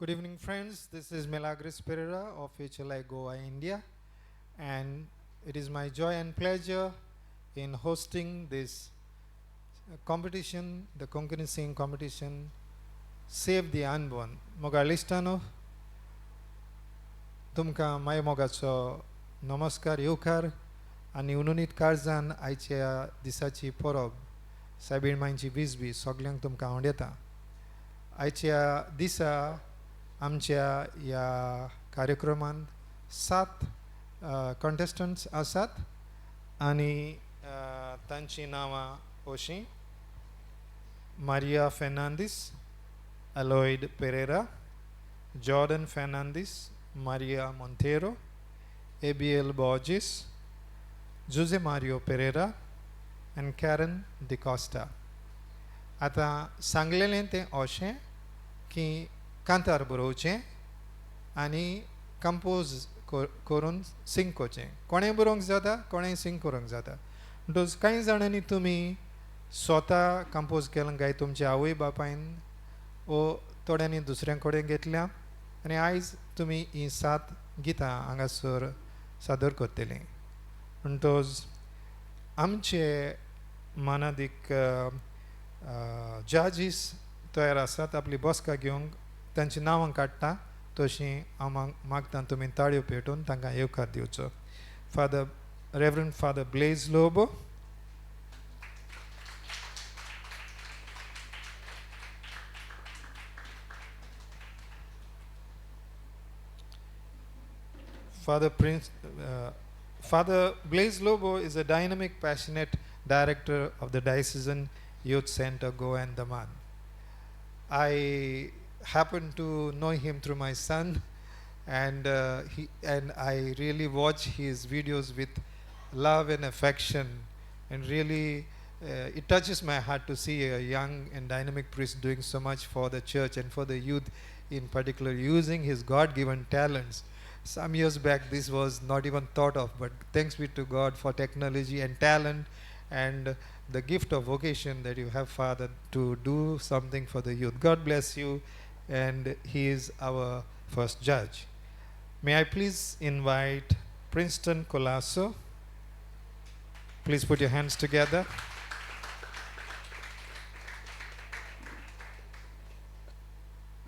Good evening, friends. This is Milagres Pereira of HLI Goa, India, and it is my joy and pleasure in hosting this competition, the Konkani singing competition, Save the Unborn. Moga listano, तुमकां my मोगाचो नमस्कार येवकार आनी उनुनीत काळजान आयच्या दिसाची परब सायबीण मांयची विजबी सगल्यांक तुमकां हांव येता. आयच्या दिसा आमच्या ह्या कार्यक्रमान 7 contestants आसात आनी तांची नांवां अशीं: Maria Fernandes, Lloyd Pereira, Jordan Fernandes, Maria Montero, Abiel Borges, Jose Mario Pereira, and Karen De Costa. आता सांगलेलें तें अशें की कांतार बरोवचें आनी कंपोज करून सिंग करचें. कोणेंय बरोवंक जाता, कोणेंय सिंग करूंक जाता. म्हणटच कांय जाणांनी तुमी स्वता कंपोज केलें काय तुमच्या आवय बापायन वो थोड्यांनी दुसऱ्यां कडेन घेतल्या आनी आयज तुमी ही 7 गितां हांगासर सादर करतलीं. म्हणटच आमचे मानादीक जजीस तयार आसात आपली बसका घेवंक. तांची नांवां काडटा तशीं हांव मागता तुमी ताळयो पेटोवन तांकां येवकार दिवचो. Reverend father Blaise Lobo, Father Blaise Lobo is a dynamic, passionate director of the Diocesan Youth Center Goa and Daman. I happen to know him through my son, and I really watch his videos with love and affection, and really it touches my heart to see a young and dynamic priest doing so much for the church and for the youth in particular, using his God-given talents. Some years back this was not even thought of, but thanks be to God for technology and talent and the gift of vocation that you have, Father, to do something for the youth. God bless you, and he is our first judge. May I please invite Princeton Colasso. Please put your hands together.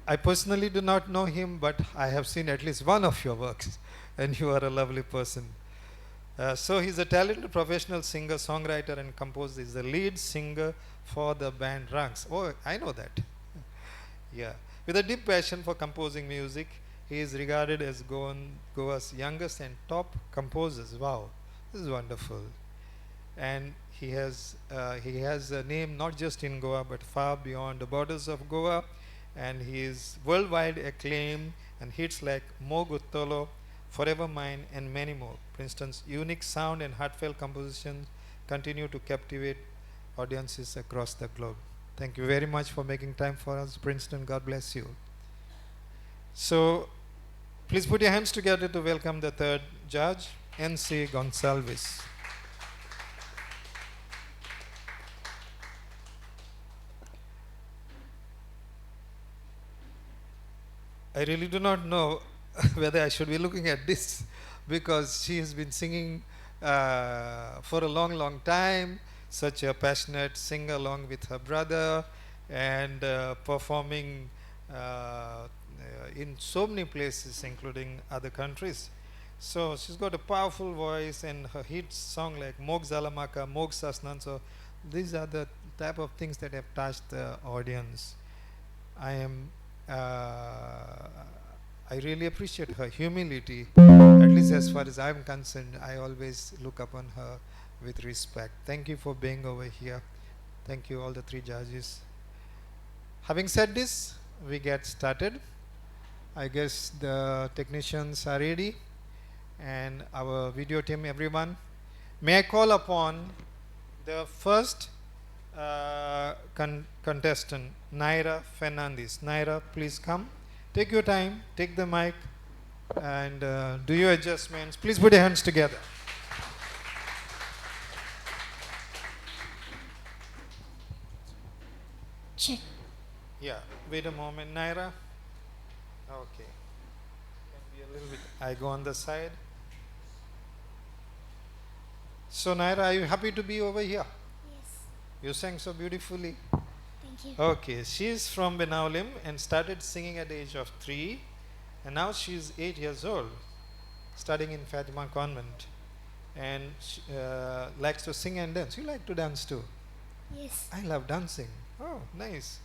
I personally do not know him, but I have seen at least one of your works, and you are a lovely person. So he's a talented professional singer, songwriter, and composer. He's the lead singer for the band Ranks. Oh, I know that. Yeah. With a deep passion for composing music, he is regarded as Goa's youngest and top composers. Wow, this is wonderful. And he has a name not just in Goa, but far beyond the borders of Goa. And he is worldwide acclaimed and hits like Mo Guttolo, Forever Mine, and many more. Princeton's unique sound and heartfelt compositions continue to captivate audiences across the globe. Thank you very much for making time for us, Princeton. God bless you. So please put your hands together to welcome the third judge, N.C. Gonsalves. I really do not know whether I should be looking at this, because she has been singing for a long time, such a passionate singer along with her brother, and performing in so many places, including other countries. So she's got a powerful voice, and her hit song like Mog Zalamaka, Mog Sasnan. So these are the type of things that have touched the audience. I really appreciate her humility, at least as far as I'm concerned. I always look upon her with respect. Thank you for being over here. Thank you, all the 3 judges. Having said this, we get started. I guess the technicians are ready, and our video team, everyone. May I call upon the first contestant, Naira Fernandez. Naira, please come. Take your time, take the mic, and do your adjustments. Please put your hands together. Check. Yeah, wait a moment, Naira. Okay. Can be a little bit. I go on the side. So Naira, are you happy to be over here? Yes. You sang so beautifully. Thank you. Okay, she is from Benaulim and started singing at the age of 3, and now she is 8 years old, studying in Fatima Convent, and she, likes to sing and dance. You like to dance too? Yes. I love dancing. Oh, nice.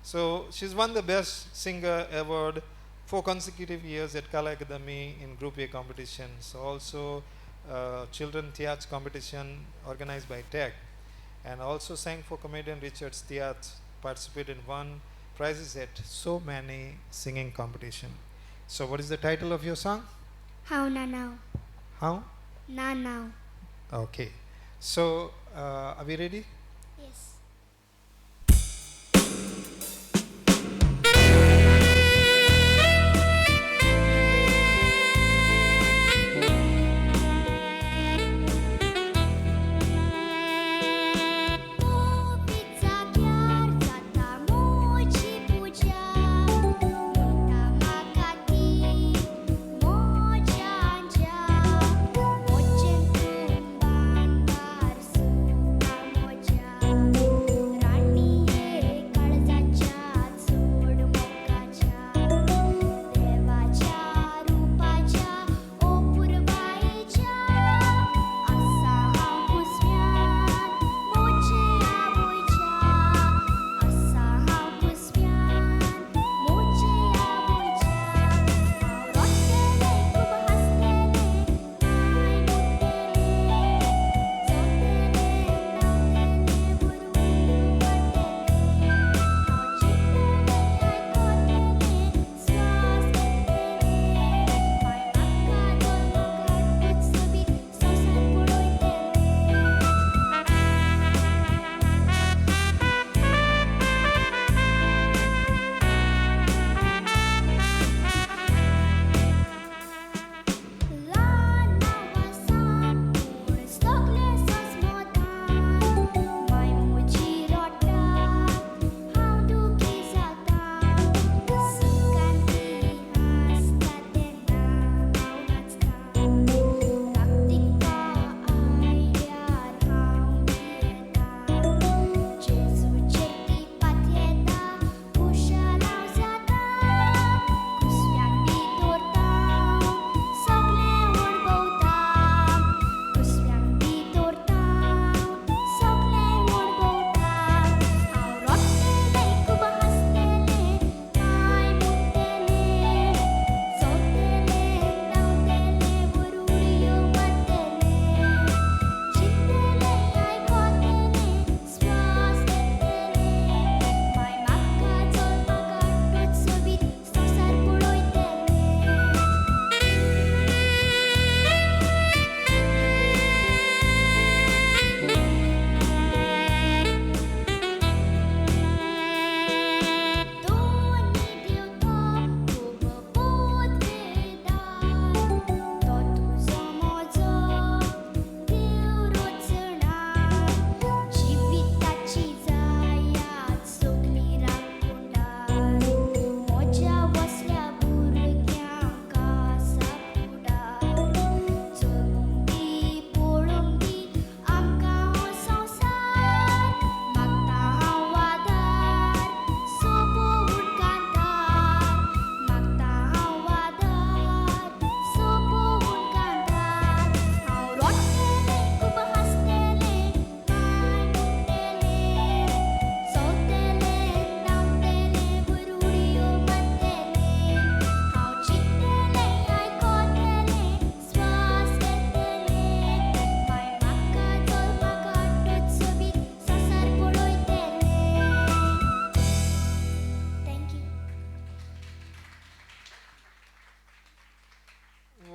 So she's won the Best Singer award 4 consecutive years at Kala Academy in Group A competitions. Also, Children Theatre competition organized by TEC, and also sang for comedian Richard's Theatre. Participated in won prizes at so many singing competition. So, what is the title of your song? How na now? How? Na now. Okay. So, are we ready? Yes.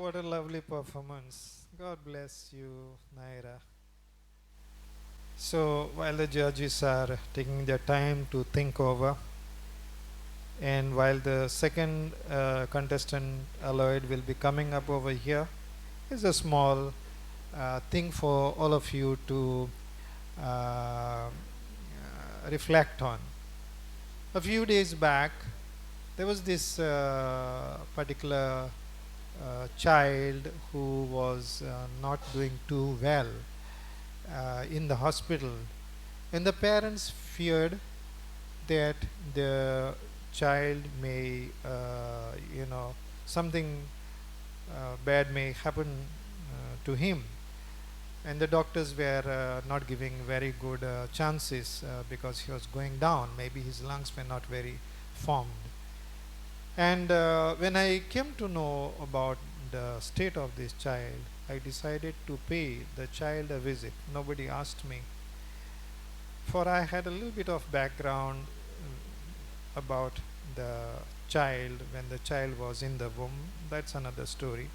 What a lovely performance. God bless you, Naira. So, while the judges are taking their time to think over, and while the second contestant, Aloyd, will be coming up over here, is a small thing for all of you to reflect on. A few days back, There was this particular child who was not doing too well in the hospital, and the parents feared that the child may, something bad may happen to him, and the doctors were not giving very good chances because he was going down. Maybe his lungs were not very formed. And when I came to know about the state of this child, I decided to pay the child a visit. Nobody asked me, for I had a little bit of background about the child when the child was in the womb. That's another story.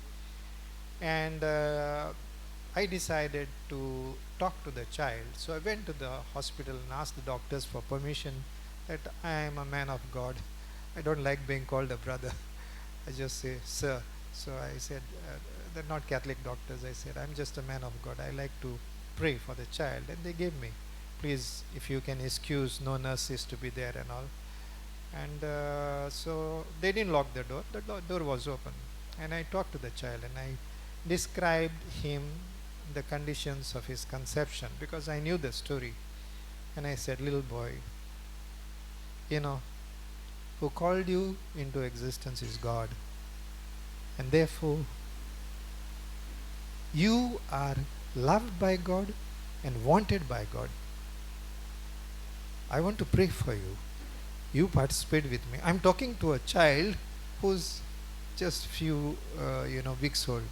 And I decided to talk to the child. So I went to the hospital and asked the doctors for permission that I am a man of God. I don't like being called a brother. I just say, sir. So I said, they're not Catholic doctors. I said, I'm just a man of God. I like to pray for the child. And they gave me, please, if you can excuse, no nurses to be there and all. And so they didn't lock the door. The door was open. And I talked to the child and I described him the conditions of his conception because I knew the story. And I said, little boy, who called you into existence is God. And therefore, you are loved by God and wanted by God. I want to pray for you. You participate with me. I'm talking to a child who's just few, weeks old.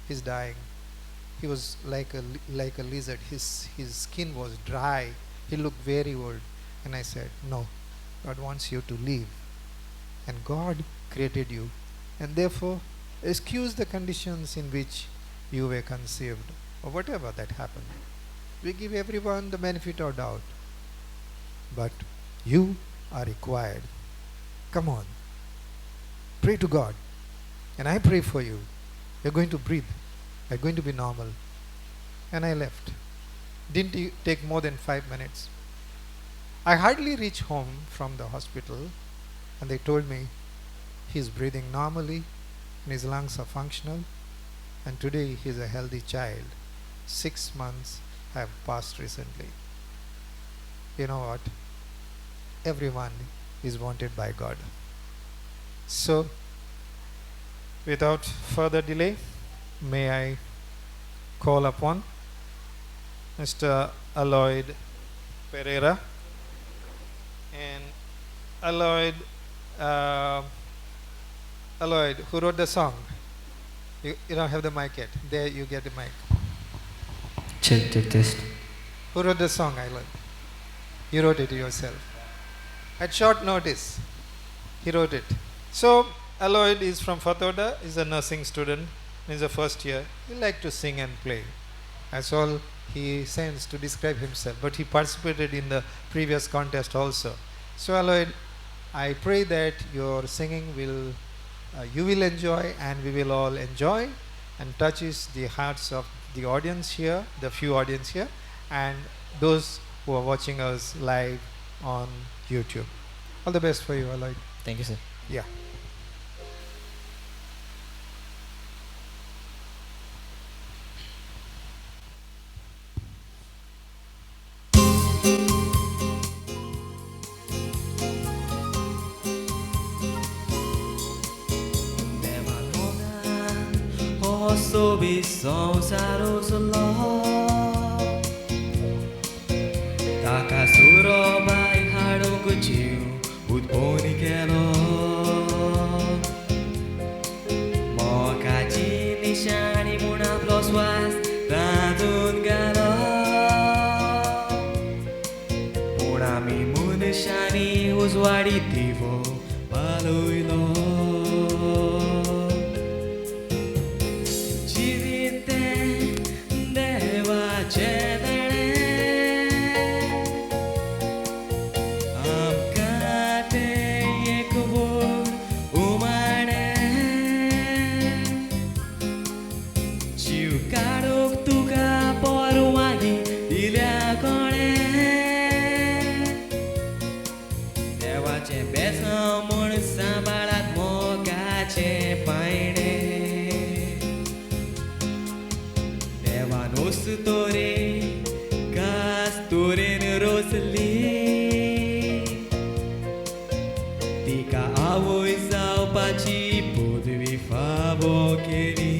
He's dying. He was like a lizard. His skin was dry. He looked very old. And I said, no, God wants you to live. And God created you. And therefore, excuse the conditions in which you were conceived or whatever that happened. We give everyone the benefit of doubt. But you are required. Come on. Pray to God. And I pray for you. You're going to breathe. You're going to be normal. And I left. Didn't take more than 5 minutes. I hardly reached home from the hospital and they told me he's breathing normally and his lungs are functional and today he's a healthy child. 6 months have passed recently. You know what? Everyone is wanted by God. So, without further delay, may I call upon Mr. Aloyd Pereira. And Aloyd, who wrote the song? You don't have the mic yet. There, you get the mic. Check test. Who wrote the song, Aloyd? You wrote it yourself. At short notice, he wrote it. So, Aloyd is from Fatoda, is a nursing student, is a first year. He likes to sing and play. That's all he sends to describe himself. But he participated in the previous contest also. So, Aloyd, I pray that your singing you will enjoy and we will all enjoy and touches the hearts of the audience here, the few audience here, and those who are watching us live on YouTube. All the best for you, Aloyd. Thank you, sir. Yeah. Sobi संसारोस ल ताका सुरो by हाडोको जिउ उद्भोनी केलो मकाची निशानी मुना plus वास तादुन गालो मुनामी मुनिशानी उजवाडी दिवो बालोइलो पायणे देवानोस तोरे कास तोरेन Rosalie तिका आवय जावपाची पदवी फावो केली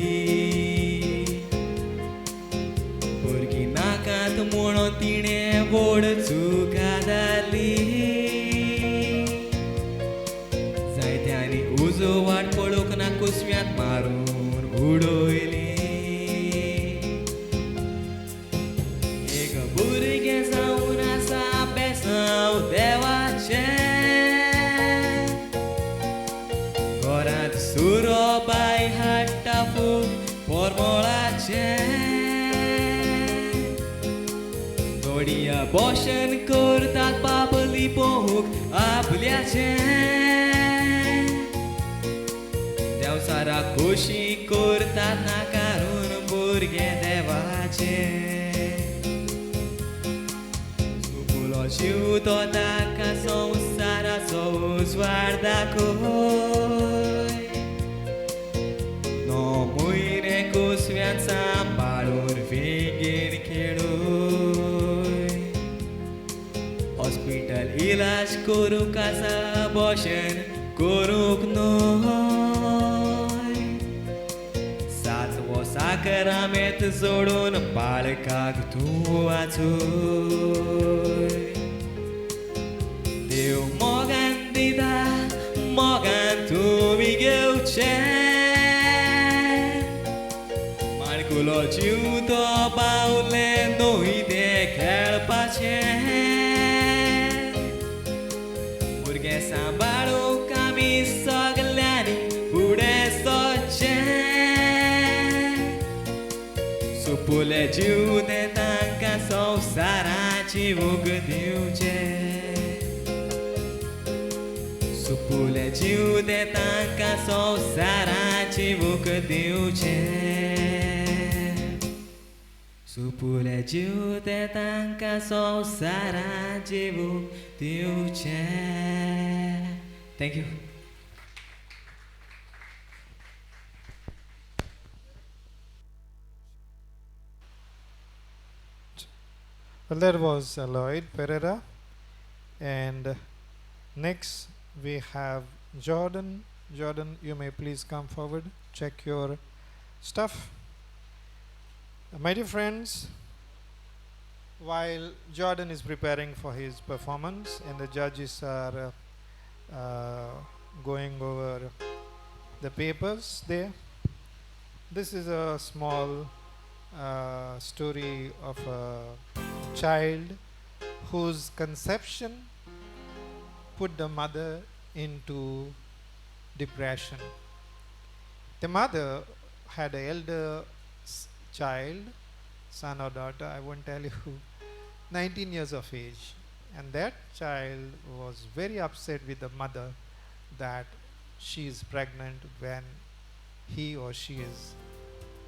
भुरगीं नाकात म्हणून तिणें व्हड चुका जाली जायत्यांनी उजो वाट पळोवंक ना कुसम्यांत मारून उडयली एक भुरगें जावन आसा बेसांव देवाचें घरांत सुरो बाय हाडटा फूक परमळाचें थोडीं बोशन करतात बाबली पोहूक आपल्याचें देवसारा खोशी करतात नाकारून भुरगे देवाचे चुकुलो जीव तो ताका संवसाराचो उजवाड दाखय नो म्हयने कुसव्यान सांबाळून वेगीन खेळूय हॉस्पिटल इलाज करूंक आसा भोशेन करूंक न्हय सातवो साकरामेत जोडून बाळकाक तूं वाचूय देव मोगान दिता मोगान तुमी घेवचें माणकुलो जीव तो बावले न्हय तें खेळपाचें भुरगें सांबाळूंक आमी सगल्यांनी फुडें सरचें सुपुले जीव ते तांकां संवसाराची वूख दिवचें सुपुले जीव ते तांकां संवसाराची वूख दिवचें सुपुले जीव ते तांकां संवसाराची वूख दिवचें thank you Well, that was Lloyd Pereira, and next we have Jordan. Jordan, you may please come forward, check your stuff. My dear friends, while Jordan is preparing for his performance and the judges are going over the papers there, this is a small story of a child whose conception put the mother into depression. The mother had an elder child, son or daughter, I won't tell you who, 19 years of age, and that child was very upset with the mother that she is pregnant when he or she is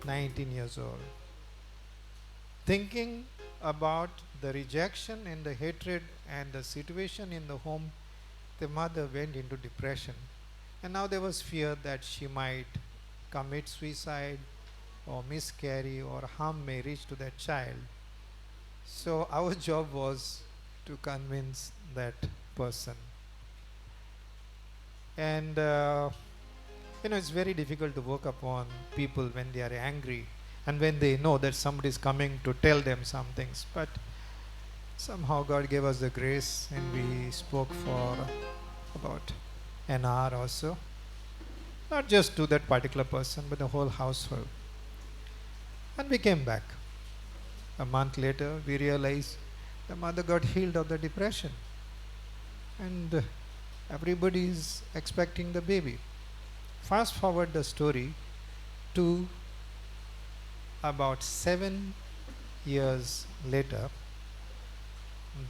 19 years old. Thinking about the rejection and the hatred and the situation in the home, the mother went into depression, and now there was fear that she might commit suicide or miscarry or harm may reach to that child. So our job was to convince that person. And it's very difficult to work upon people when they are angry and when they know that somebody is coming to tell them some things. But somehow God gave us the grace, and we spoke for about an hour or so, not just to that particular person but the whole household. And we came back. A month later we realized the mother got healed of the depression, and everybody is expecting the baby. Fast forward the story to about 7 years later.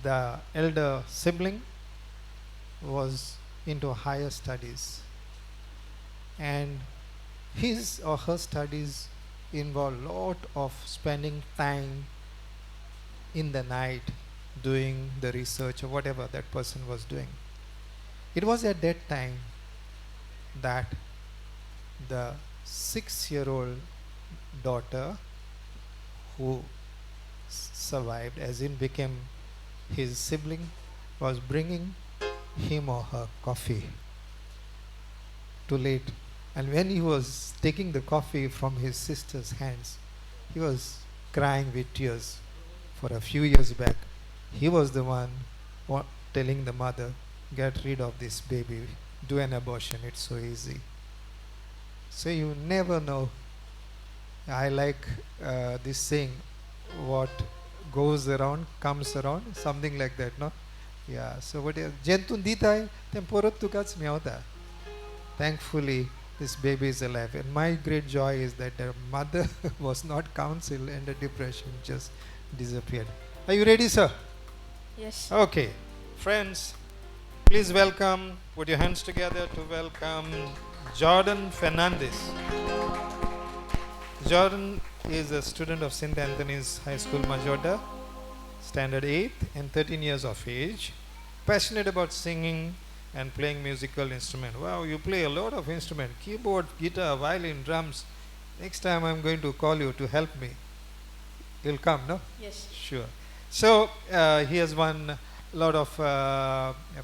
The elder sibling was into higher studies, and his or her studies involve lot of spending time in the night doing the research or whatever that person was doing. It was at that time that the 6-year-old daughter who survived, as in became his sibling, was bringing him or her coffee too late. And when he was taking the coffee from his sister's hands, he was crying with tears. For a few years back, he was the one telling the mother, get rid of this baby, do an abortion, it's so easy. So you never know. I like this saying, what goes around comes around, something like that, no? Yeah, so what jentun ditai, tem porot tukats meota. Thankfully, this baby is alive. And my great joy is that the mother was not counseled and the depression just disappeared. Are you ready, sir? Yes. Okay. Friends, please welcome, put your hands together to welcome Jordan Fernandez. Jordan is a student of St. Anthony's High School, Majorda, Standard 8, and 13 years of age. Passionate about singing and playing musical instrument. Wow, you play a lot of instrument, keyboard, guitar, violin, drums. Next time I'm going to call you to help me. You'll come, no? Yes. Sure. So he has won a lot of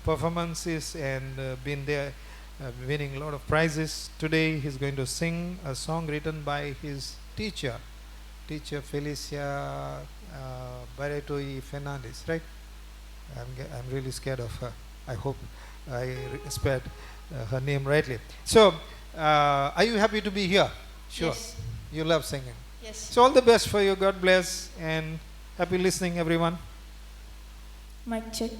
performances and been there winning a lot of prizes. Today he's going to sing a song written by his teacher Felicia Barretoi Fernandez, right? I'm really scared of her. I hope I spelled her name rightly. So, are you happy to be here? Sure. Yes. You love singing. Yes. So all the best for you. God bless and happy listening, everyone. Mic check.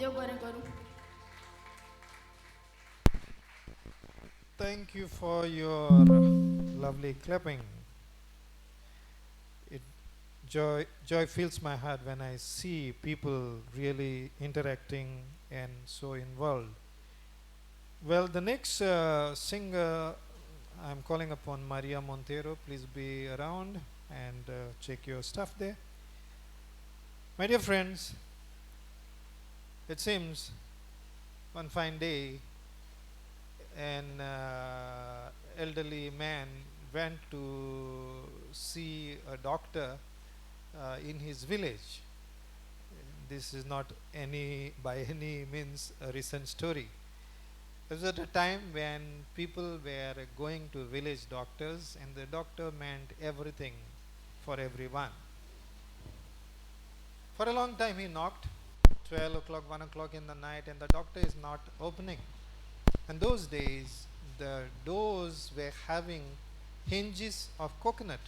देव बरें करूं. Thank you for your lovely clapping. It joy fills my heart when I see people really interacting and so involved. Well, the next singer, I'm calling upon Maria Montero. Please be around and check your stuff there. My dear friends, it seems one fine day an elderly man went to see a doctor in his village. This is not by any means a recent story. It was at a time when people were going to village doctors and the doctor meant everything for everyone. For a long time he knocked, 12 o'clock, 1 o'clock in the night, and the doctor is not opening. And those days the doors were having hinges of coconut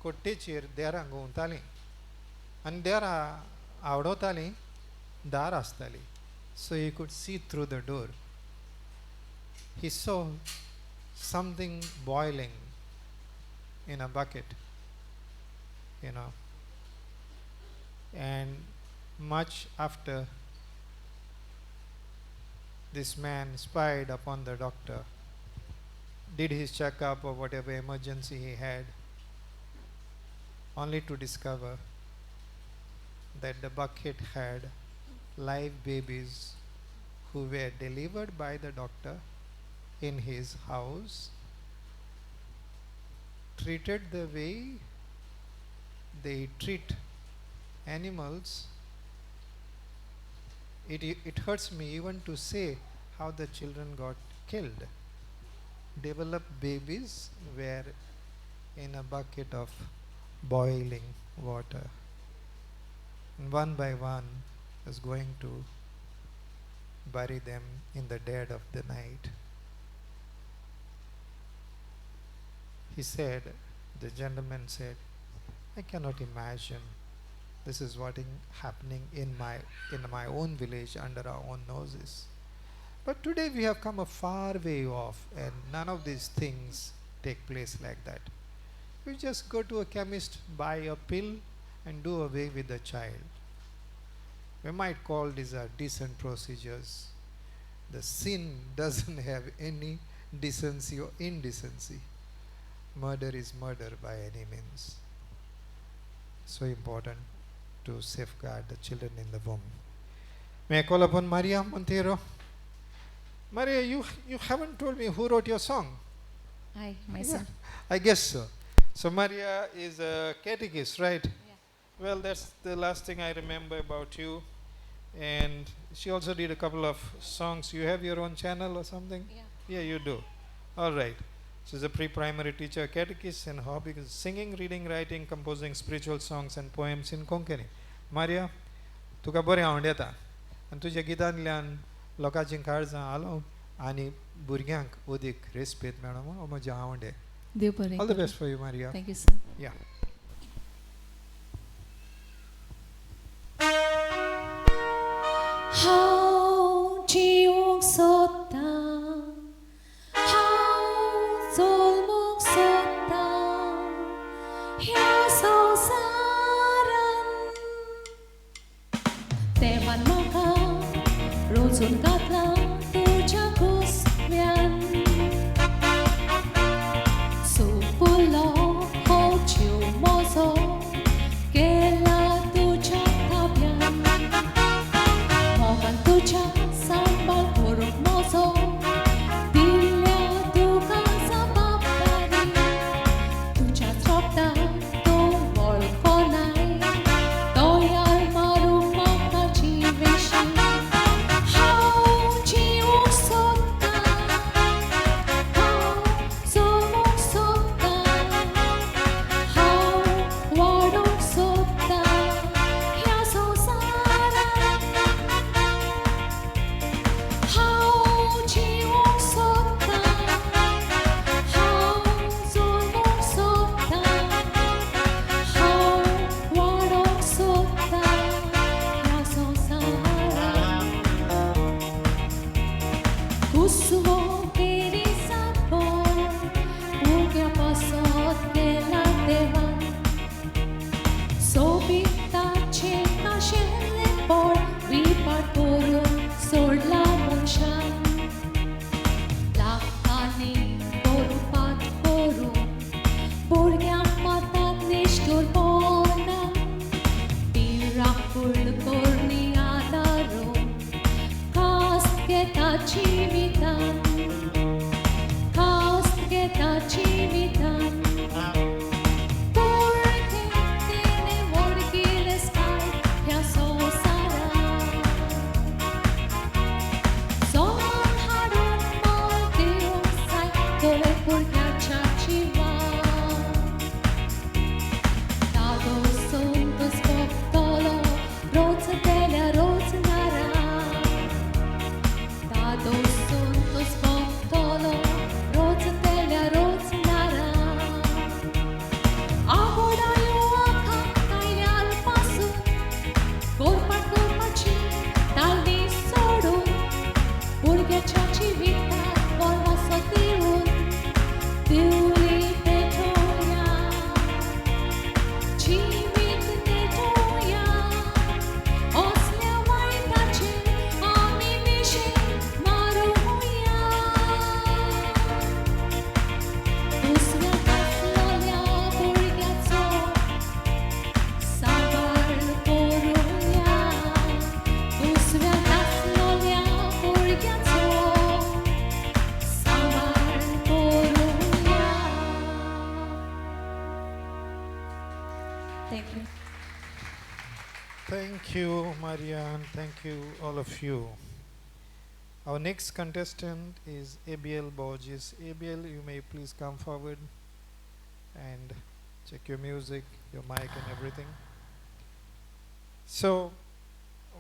कोट्टेचेर देरां घुंवतालीं आनी देरां आवडोतालीं दार आसताली, so he could see through the door. He saw something boiling in a bucket, and much after this man spied upon the doctor, did his checkup or whatever emergency he had, only to discover that the bucket had live babies who were delivered by the doctor in his house, treated the way they treat animals. It hurts me even to say how the children got killed. Developed babies were in a bucket of boiling water, and one by one was going to bury them in the dead of the night. The gentleman said, I cannot imagine this is what is happening in my own village under our own noses. But today we have come a far way off, and none of these things take place like that. We just go to a chemist, buy a pill, and do away with the child. We might call these decent procedures. The sin doesn't have any decency or indecency. Murder is murder by any means. So important to safeguard the children in the womb. May I call upon Maria Montero? Maria, you haven't told me who wrote your song. Hi, myself. I guess so. So Maria is a catechist, right? Yeah. Well, that's the last thing I remember about you. And she also did a couple of songs. You have your own channel or something? Yeah. Yeah, you do. All right. She's a pre-primary teacher, catechist, and hobby is singing, reading, writing, composing spiritual songs and poems in Konkani. Maria, तुका बरें आवड येता आनी तुज्या गितांतल्यान लोकांची काळजां आलो आनी भुरग्यांक ओदीक रेस्पेद मेळो हो म्हजें आवड आहे. देव बरें All the best for you, Maria. Thank you, sir. Yeah. How 지옥 쏟다 How 쫄목 쏟다 야소사란 때만 막아 로존 같라 tuja kusmian Supulo ho chiu mozo que la tuja tabian Mogan tuja sambal buruk mozo Dilla tuka sababari Tuja tropta tu volkonai Toyal maru makachi veshi How jiuk sota How zomuk sota उसवो तेरी sabor Ugia pasot della devan Sobita cena shelle por Ripartorun sorla munshan Lakani boru pat boru Burgia matat nishtur bona Pirapur korniadaro Kast geta chimitan Kast geta chimitan Porque tiene morgile sky Ya so sara Son harun mal dio sai Dove purgia chachiva Dados suntos poptolo Roțătelea roțânara Dados suntos poptolo Roțătelea roțânara Ahora eu aca taile al pasu Corpa corpaci Taldi soru Burghe ceaci vita Vorba să tiun Tiuli pe toia Cimit de toia Oslea mai tace Aminișe maruia Usvea caslolia burgheațo Savar poruia Usvea caslolia burgheațo Savar poruia Thank you. Thank you, Marianne. Thank you, all of you. Our next contestant is ABL Borges. ABL, you may please come forward and check your music, your mic, and everything. So,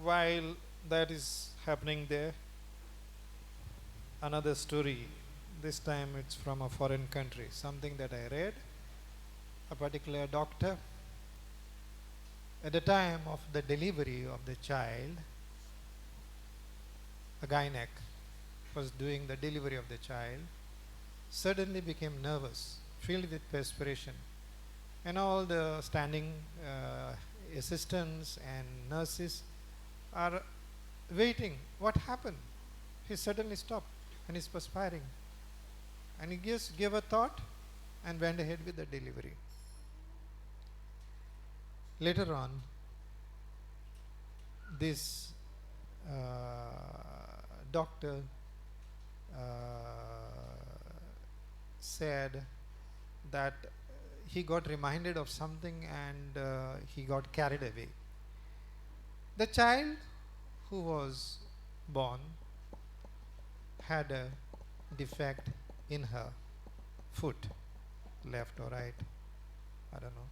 while that is happening there, another story. This time it's from a foreign country, something that I read. A particular doctor, at the time of the delivery of the child, a gynec was doing the delivery of the child, suddenly became nervous, filled with perspiration, and all the standing assistants and nurses are waiting. What happened? He suddenly stopped and is perspiring, and he just gave a thought and went ahead with the delivery. Later on, this doctor said that he got reminded of something and he got carried away. The child who was born had a defect in her foot, left or right, I don't know.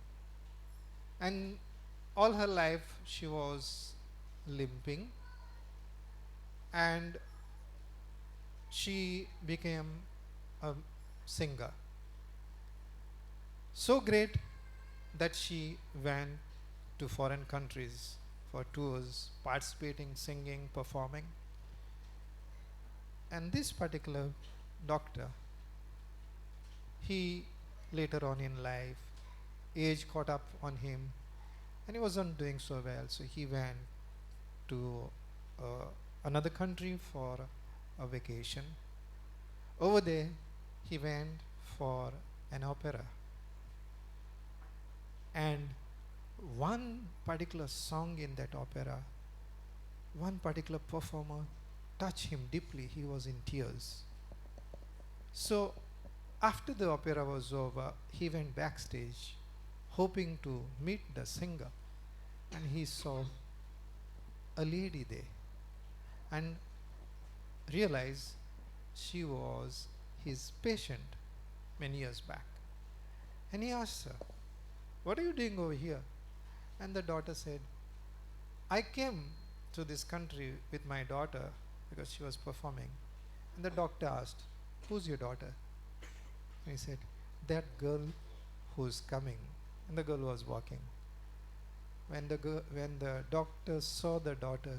And all her life she was limping, and she became a singer. So great that she went to foreign countries for tours, participating, singing, performing. And this particular doctor, he later on in life, age caught up on him and he wasn't doing so well, so he went to another country for a vacation. Over there he went for an opera, and one particular song in that opera, one particular performer touched him deeply. He was in tears. So after the opera was over, he went backstage hoping to meet the singer, and he saw a lady there and realized she was his patient many years back. And he asked her, "What are you doing over here?" And the daughter said, "I came to this country with my daughter because she was performing." And the doctor asked, "Who's your daughter?" And he said, "That girl who's coming." And the girl was walking. When the doctor saw the daughter,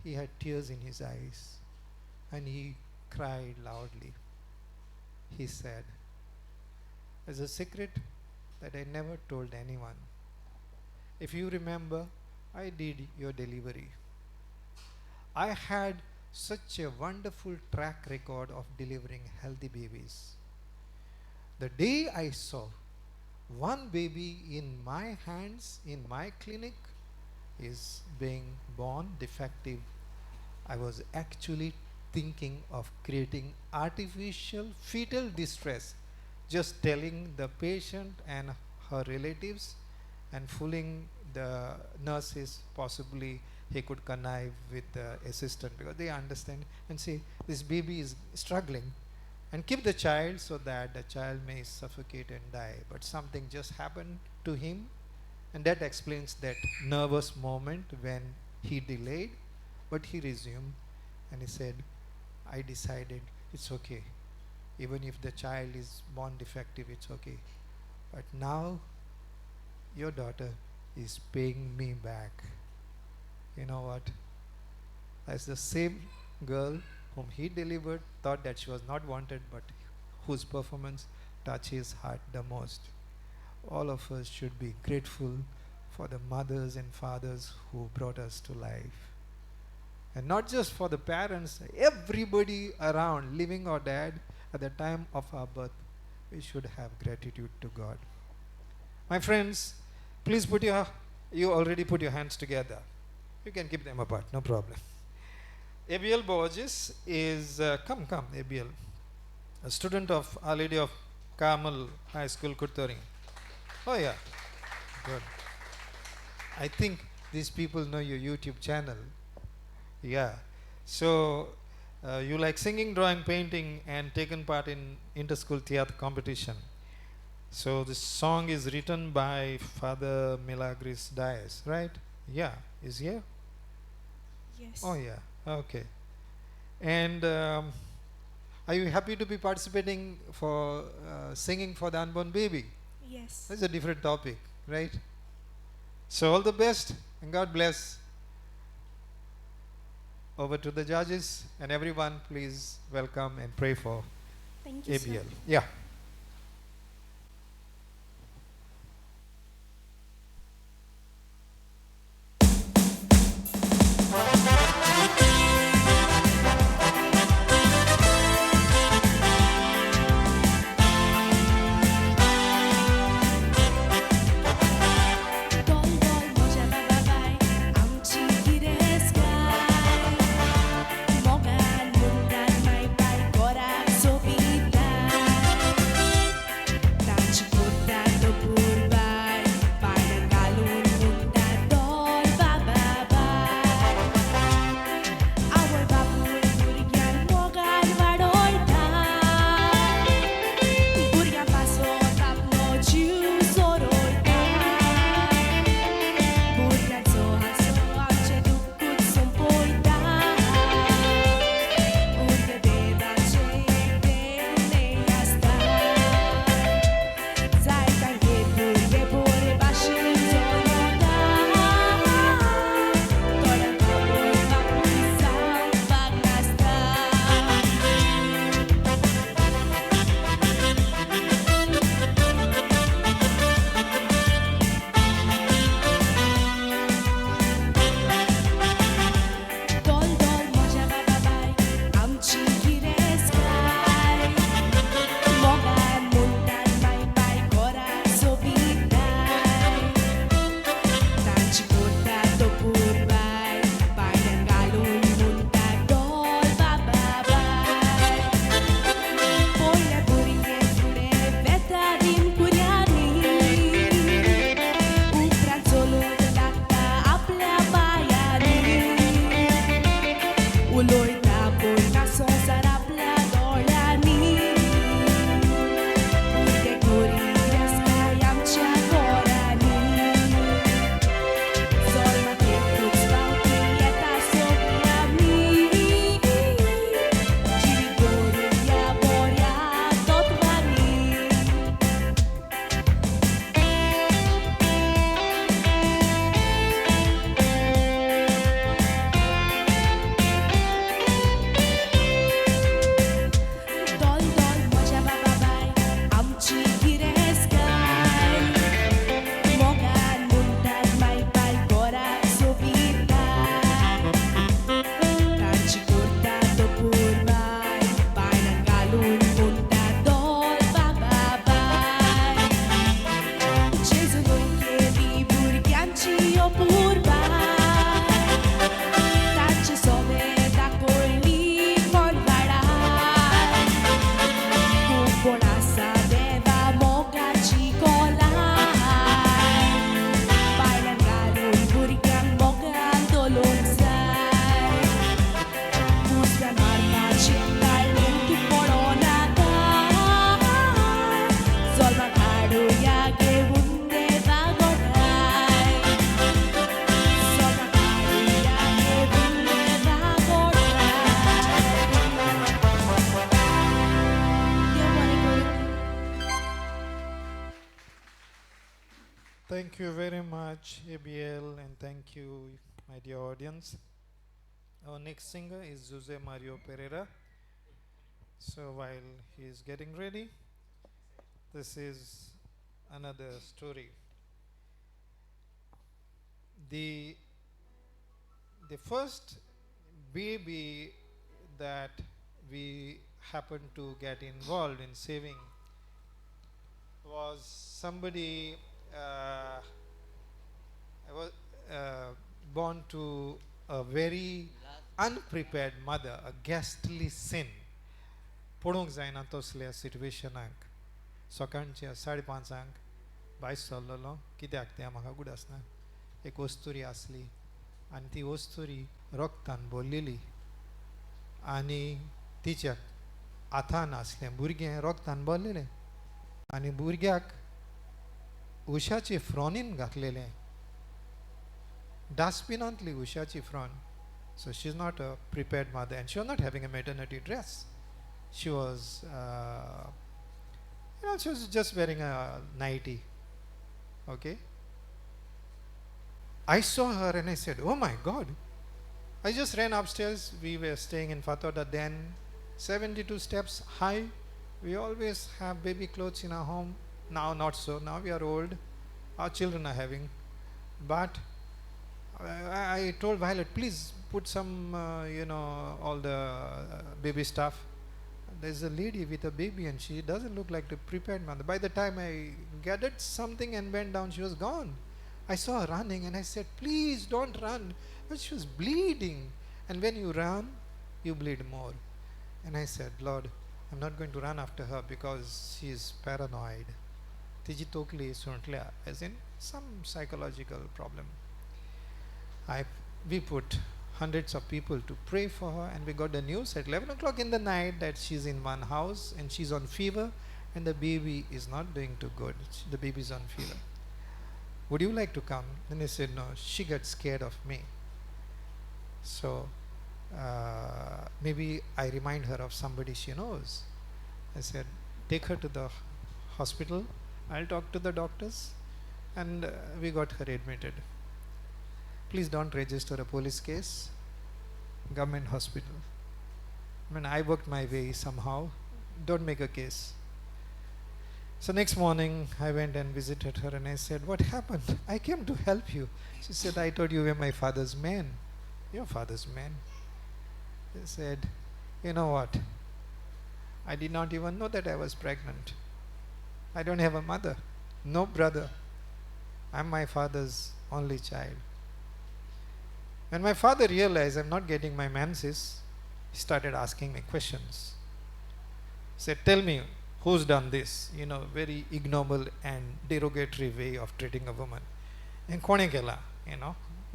he had tears in his eyes, and he cried loudly. He said, "There's a secret that I never told anyone. If you remember, I did your delivery. I had such a wonderful track record of delivering healthy babies. The day I saw one baby in my hands in my clinic is being born defective, I was actually thinking of creating artificial fetal distress, just telling the patient and her relatives and fooling the nurses. Possibly he could connive with the assistant because they understand and say this baby is struggling and keep the child so that the child may suffocate and die. But something just happened to him, and that explains that nervous moment when he delayed. But he resumed and he said, I decided it's okay. Even if the child is born defective, it's okay. But now your daughter is paying me back." You know what? As the same girl whom he delivered thought that she was not wanted, but whose performance touched his heart the most. All of us should be grateful for the mothers and fathers who brought us to life. And not just for the parents, everybody around, living or dead, at the time of our birth, we should have gratitude to God. My friends, please you already put your hands together. You can keep them apart, no problem. Abiel Borges is, come, Abiel, a student of Our Lady of Carmel High School, Kutturi. Oh yeah, good. I think these people know your YouTube channel. Yeah. So, you like singing, drawing, painting, and taken part in inter-school theatre competition. So this song is written by Father Milagris Dias, right? Yeah. Is here? Yes. Oh yeah. Okay. And are you happy to be participating for singing for the unborn baby? Yes. That's a different topic, right? So all the best and God bless. Over to the judges and everyone, please welcome and pray for Thank you, sir. Abiel. Yeah. Dolgoj może bababaj, amci gireskaj. Mogan mungan may bay korak sobita. you very much, ABL, and thank you, my dear audience. Our next singer is Jose Mario Pereira. So while he is getting ready, this is another story. The the first baby that we happened to get involved in saving was somebody was born to a very unprepared mother, a ghastly sin. पळोवंक जायना तसल्या सिट्युएशनाक सकाळच्या 5:30 भायर सरलेलो कित्याक तें म्हाका उगडासना एक वस्तुरी आसली आनी ती वस्तुरी रगतान भरलेली आनी तिच्या हातान आसलें भुरगें रगतान भरलेलें आनी भुरग्याक उशाची फ्रॉनीन घातलेलें डस्टबिनांतली उशाची frown so she's not a prepared mother and she was not having a maternity dress. She was she was just wearing a nightie. Okay, I saw her and I said, oh my God. I just ran upstairs. We were staying in Fatoda then, 72 steps high. We always have baby clothes in our home. Now not so. Now we are old. Our children are having. But I told Violet, please put some, all the baby stuff. There's a lady with a baby and she doesn't look like the prepared mother. By the time I gathered something and went down, she was gone. I saw her running and I said, please don't run. But she was bleeding. And when you run, you bleed more. And I said, Lord, I'm not going to run after her because she is paranoid. Tiji tokli suntlia, as in some psychological problem. We put hundreds of people to pray for her, and we got the news at 11 o'clock in the night that she's in one house and she's on fever and the baby is not doing too good. The baby is on fever. Would you like to come? And they said, no, she got scared of me. So maybe I remind her of somebody she knows. I said, take her to the hospital. I'll talk to the doctors. And we got her admitted. Please don't register a police case. Government hospital. I mean, I worked my way somehow. Don't make a case. So next morning, I went and visited her and I said, what happened? I came to help you. She said, I thought you were my father's man. Your father's man. I said, you know what? I did not even know that I was pregnant. I don't have a mother, no brother. I'm my father's only child. When my father realized I'm not getting my menses, he started asking me questions. He said, tell me, who's done this? Very ignoble and derogatory way of treating a woman. And kone kela,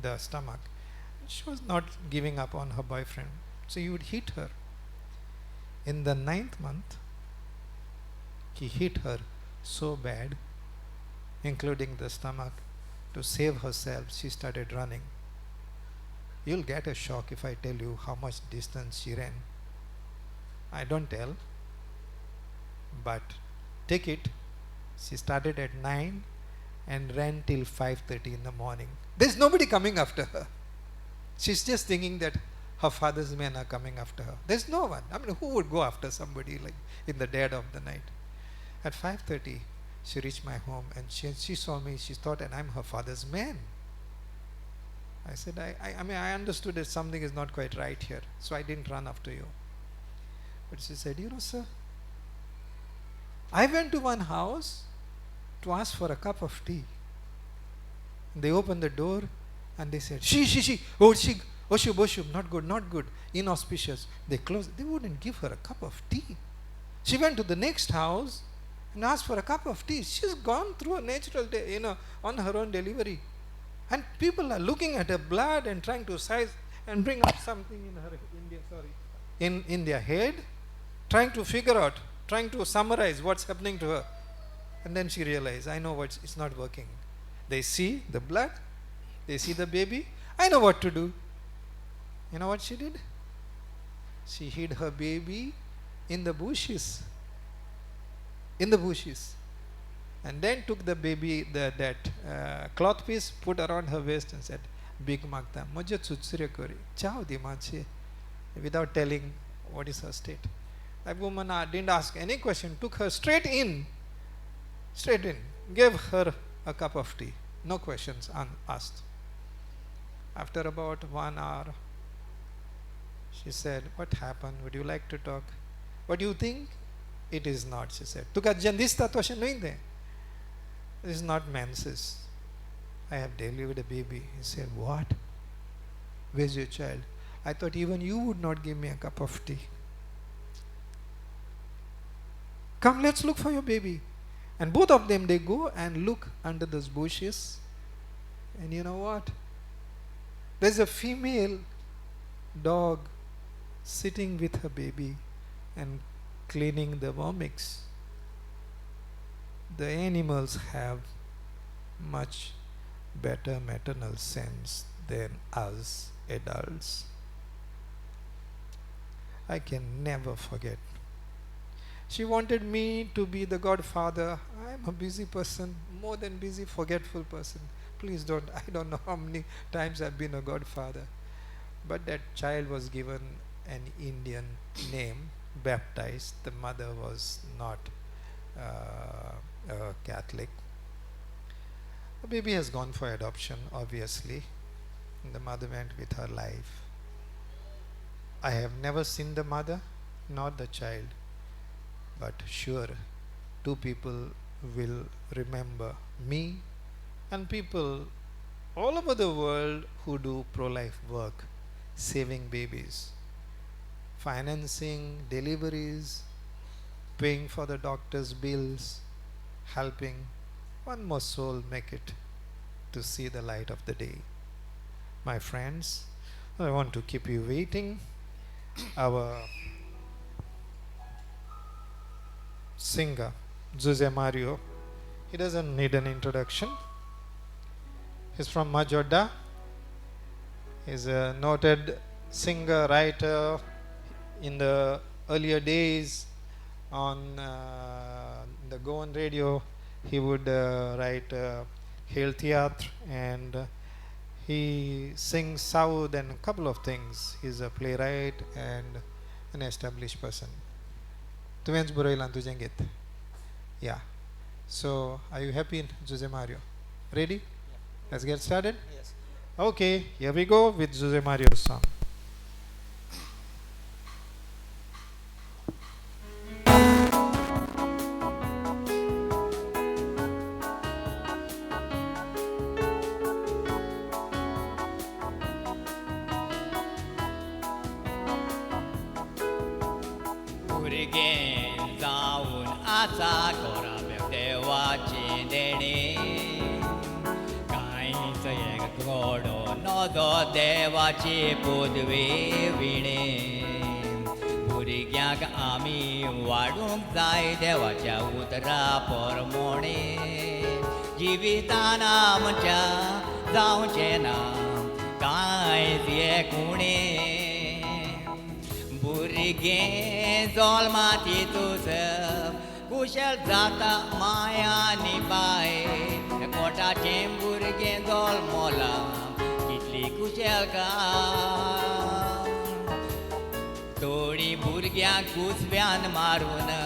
the stomach. She was not giving up on her boyfriend. So he would hit her. In the 9th month, he hit her so bad, including the stomach. To save herself, she started running. You'll get a shock if I tell you how much distance she ran. I don't tell, but take it. She started at 9 and ran till 5:30 in the morning. There's nobody coming after her. She's just thinking that her father's men are coming after her. There's no one. I mean, who would go after somebody like in the dead of the night? At 5:30, she reached my home and she saw me. She thought, and I'm her father's man. I said, I understood that something is not quite right here, so I didn't run after you. But she said, sir, I went to one house to ask for a cup of tea. They opened the door and they said, she, Oshub, not good, inauspicious. They closed. They wouldn't give her a cup of tea. She went to the next house and asked for a cup of tea. She's gone through a natural day, on her own delivery. And people are looking at her blood and trying to size and bring up something in their head, trying to figure out, trying to summarize what's happening to her. And then she realized, I know it's not working. They see the blood, they see the baby. I know what to do. You know what she did? She hid her baby in the bushes. and then took the baby, that cloth piece, put around her waist and said, Big Magda, Mujhe chutsure kori, chao di machi, without telling what is her state. That woman didn't ask any question, took her straight in, gave her a cup of tea, no questions asked. After about 1 hour, she said, what happened? Would you like to talk? What do you think? It is not, she said. Tuka jandista to noinde. This is not menses. I have delivered a baby. He said, what? Where's your child? I thought even you would not give me a cup of tea. Come, let's look for your baby. And both of them, they go and look under those bushes. And you know what? There's a female dog sitting with her baby and cleaning the vomits. The animals have much better maternal sense than us adults. I can never forget. She wanted me to be the godfather. I'm a busy person, more than busy, forgetful person. Please don't, I don't know how many times I've been a godfather. But that child was given an Indian name, baptized. The mother was not a Catholic. The baby has gone for adoption, obviously. And the mother went with her life. I have never seen the mother nor the child, but sure, two people will remember me and people all over the world who do pro-life work, saving babies, financing deliveries, paying for the doctor's bills, helping one more soul make it to see the light of the day. My friends, I want to keep you waiting. Our singer, Jose Mario, he doesn't need an introduction. He's from Majoda. He's a noted singer, writer. In the earlier days on the Goan radio, he would write Hail Theatre, and he sings Saud and a couple of things. He's a playwright and an established person. Tuven's Buroilan Tujengit. Yeah. So, are you happy, Jose Mario? Ready? Yeah. Let's get started? Yes. Okay, here we go with Jose Mario's song. 우리겐 자운 아사 거라며 대화치 되니 가인서의 고로 너도 대화치 부드위 위니 우리갸가 아미 와룽자이 대화자 우드라 포르모니 지비타나 문자 자운체나 가이지에 구니 Burige zolmati tuză Cușel zata maia nipae Kota chem burige zolmola Kitli cușel ca Tori burgea cusvean marună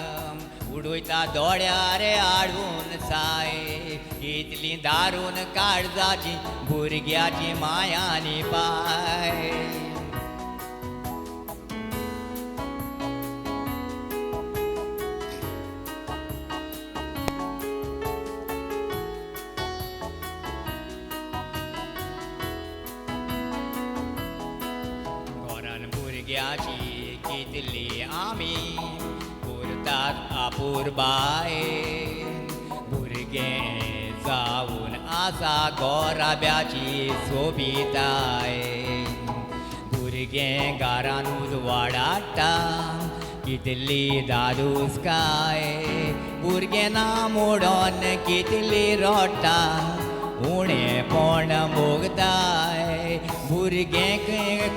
Uduita doreare arun sai Kitli darun carzaci Burgeaci maia nipae Burgeaci kitli ami Purtat apurbae Burge zaun asa gorabeaci sobitae Burge garanuz vadata Kitli daduskae Burge namudon kitli rota Une pon bogdae Burge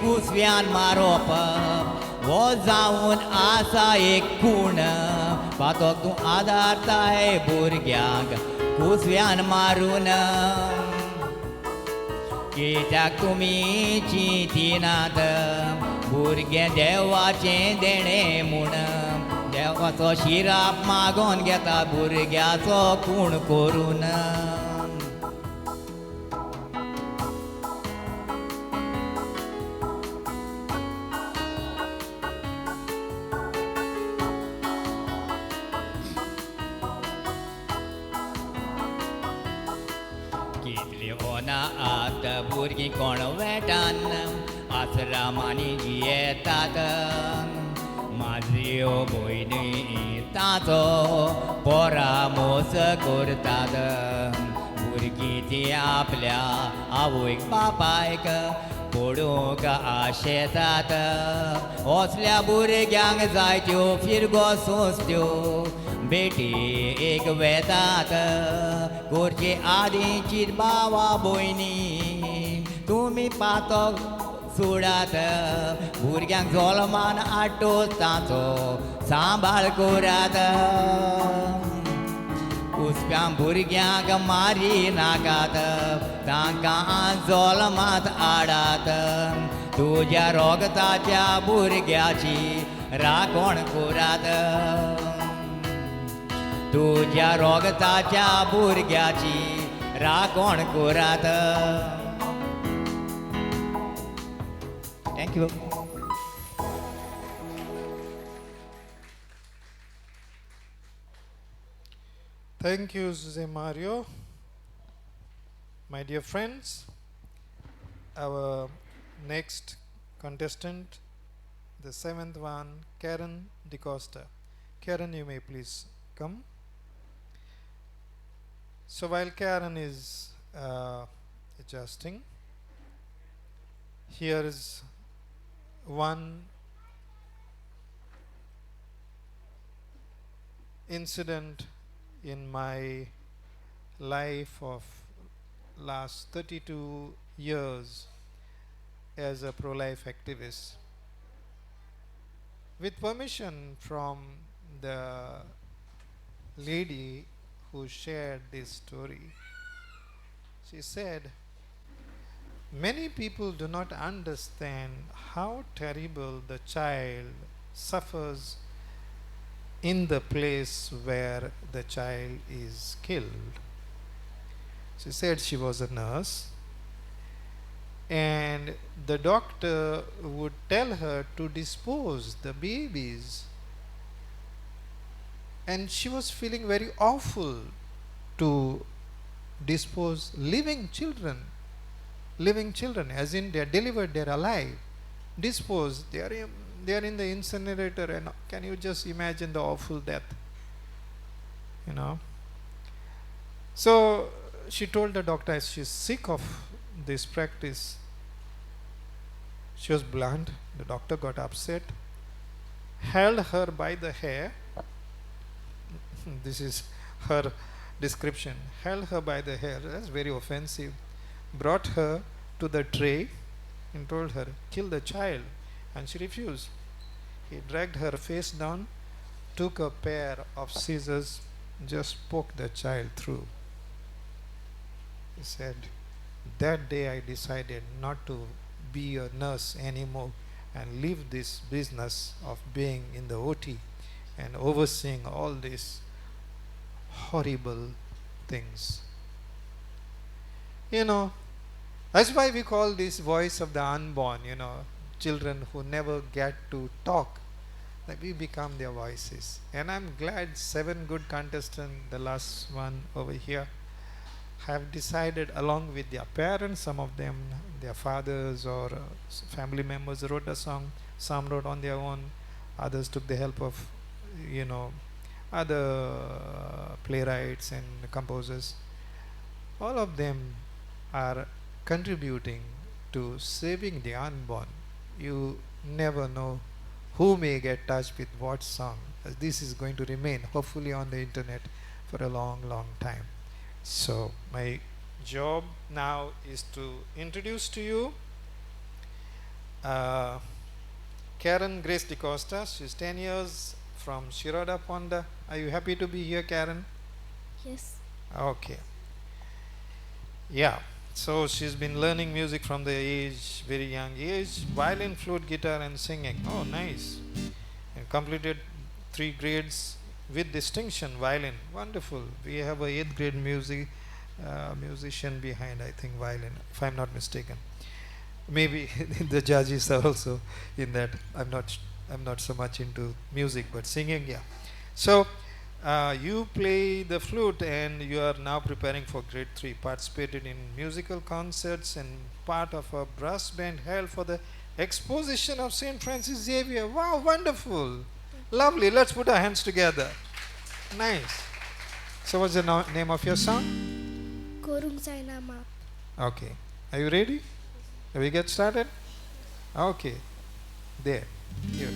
kusvian maropa O zaun asa ekun Patok tu adartae burgeag कुसव्यान मारून कित्याक तुमी चिंतिनात भुरगें देवाचें देणें म्हूण देवाचो शिराप मागोन घेता भुरग्याचो खूण करून कितली ओना आत भुरगीं कोण वेटान आश्रमांनी येतात माझ्यो भयणी ताचो परामोस करतात भुरगीं ती आपल्या आवयक बापायक पडूंक आशेतात असल्या भुरग्यांक जायत्यो फिरगो सोंसत्यो बेटी एक वेतात करचे आदींची भावा भयणी तुमी पातक सोडात भुरग्यांक जोल्मान आटोस ताचो सांबाळ करात कुसप्यां भुरग्यांक मारी नाकात तांकां जोल्मांत हाडात तुज्या रोगताच्या भुरग्याची राखण करात तुज्या रोगताच्या भुरग्याची राखण करात thank you Thank you, Jose Mario. My dear friends, our next contestant, the seventh one, Karen DeCosta. Karen, you may please come. So while Karen is adjusting, here is one incident in my life of last 32 years as a pro-life activist. With permission from the lady who shared this story, she said, many people do not understand how terrible the child suffers in the place where the child is killed. She said she was a nurse and the doctor would tell her to dispose the babies, and she was feeling very awful to dispose living children as in they are delivered, they are alive, disposed, they are in the incinerator, and can you just imagine the awful death, you know. So she told the doctor she's sick of this practice. She was blunt. The doctor got upset, held her by the hair. This is her description. Held her by the hair. That's very offensive. Brought her to the tray and told her, kill the child. And she refused. He dragged her face down, took a pair of scissors, just poked the child through. He said, that day I decided not to be a nurse anymore and leave this business of being in the OT and overseeing all these horrible things. You know, that's why we call this voice of the unborn, you know, children who never get to talk, that we become their voices. And I'm glad 7 good contestants, the last one over here, have decided along with their parents, some of them, their fathers or family members wrote a song, some wrote on their own, others took the help of, you know, other playwrights and composers. All of them are contributing to saving the unborn. You never know who may get touched with what song. This is going to remain hopefully on the internet for a long, long time. So my job now is to introduce to you Karen Grace DeCosta. She's 10 years from Shiroda Ponda. Are you happy to be here, Karen? Yes. Okay. Yeah. So she's been learning music from the very young age, violin, flute, guitar, and singing. Oh, nice. And completed 3 grades with distinction. Violin, wonderful. We have a 8th grade musician behind, I think, violin, if I'm not mistaken. Maybe the judges are also in that. I'm not so much into music, but singing, yeah. So you play the flute and you are now preparing for grade 3. Participated in musical concerts and part of a brass band held for the exposition of St. Francis Xavier. Wow, wonderful. Lovely. Let's put our hands together. Nice. So what's the name of your song? Korung Sai Nama. Okay. Are you ready? Shall we get started? Okay. There. Here.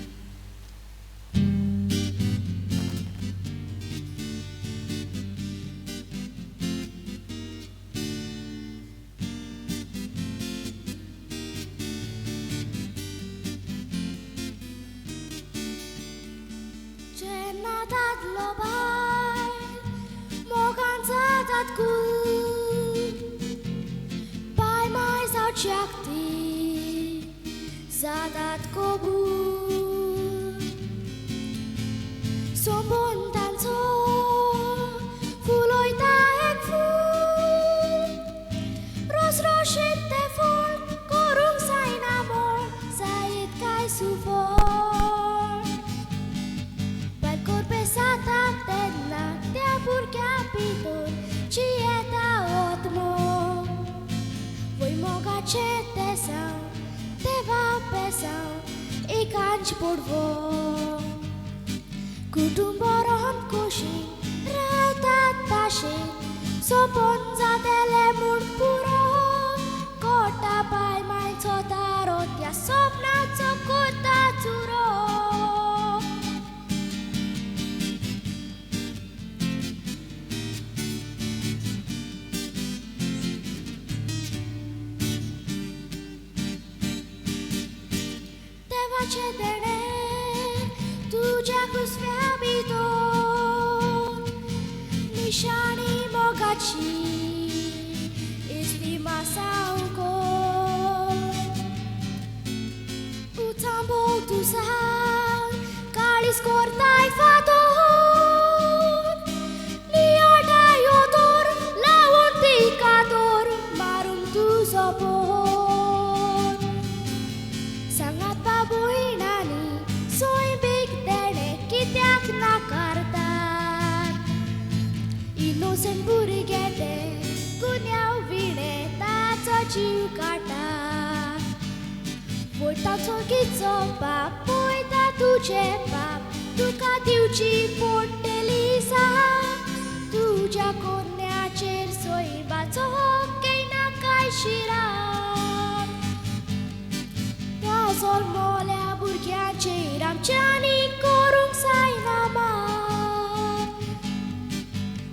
Csennadat lobaj, mogáncadat kul, Pajmaj za očiakty, zadat kobul. Sombon tanco, fuloj taek ful, rozrošite fol, korung sai namor, sayit kai sufor. Sataptenna, te purcapitur, cieta otmo. Voi moga cete sau, te va pesau, I canci purvo. Kutumboron kushi, rautat tashi, soponza dele puro. Kota pai mai totarot, ya sopna tsokota turo. Cedere, tuđa kusvjabito, nišani mogači, istima sauko. U tambo tu sang, kali skortai fator, niadai otor, laun tikator, marum tu sopor. Sangat pabuhinani, soy big dene, kityak nakartar. Innocent burigete, kunyau vine, taco jiv katar. Voitaco kitso pap, voita tuce pap, tuka diuci portelisa. Tuja konya cer soy baco hokkei nakai shiram. Nazol molea burghiace ramciani korung sai nama.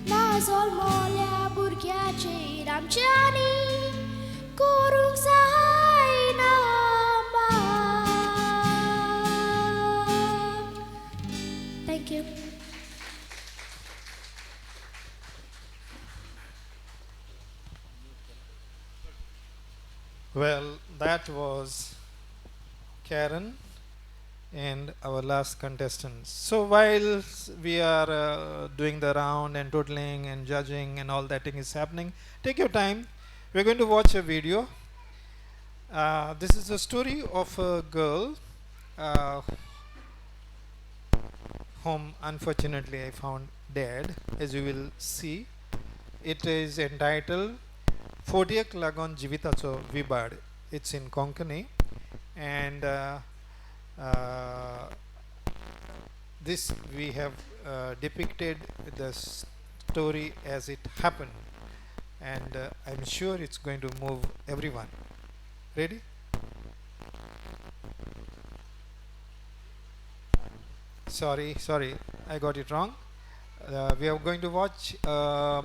Nazol molea burghiace ramciani korung sai nama. Thank you. Well, that was Karen and our last contestants. So while we are doing the round and totaling and judging and all that thing is happening, take your time. We're going to watch a video. This is a story of a girl whom unfortunately I found dead, as you will see. It is entitled Fodiak Lagon Jivitacho Vibad. It's in Konkani. And this we have depicted the story as it happened, and I'm sure it's going to move everyone. Ready? Sorry, I got it wrong. We are going to watch a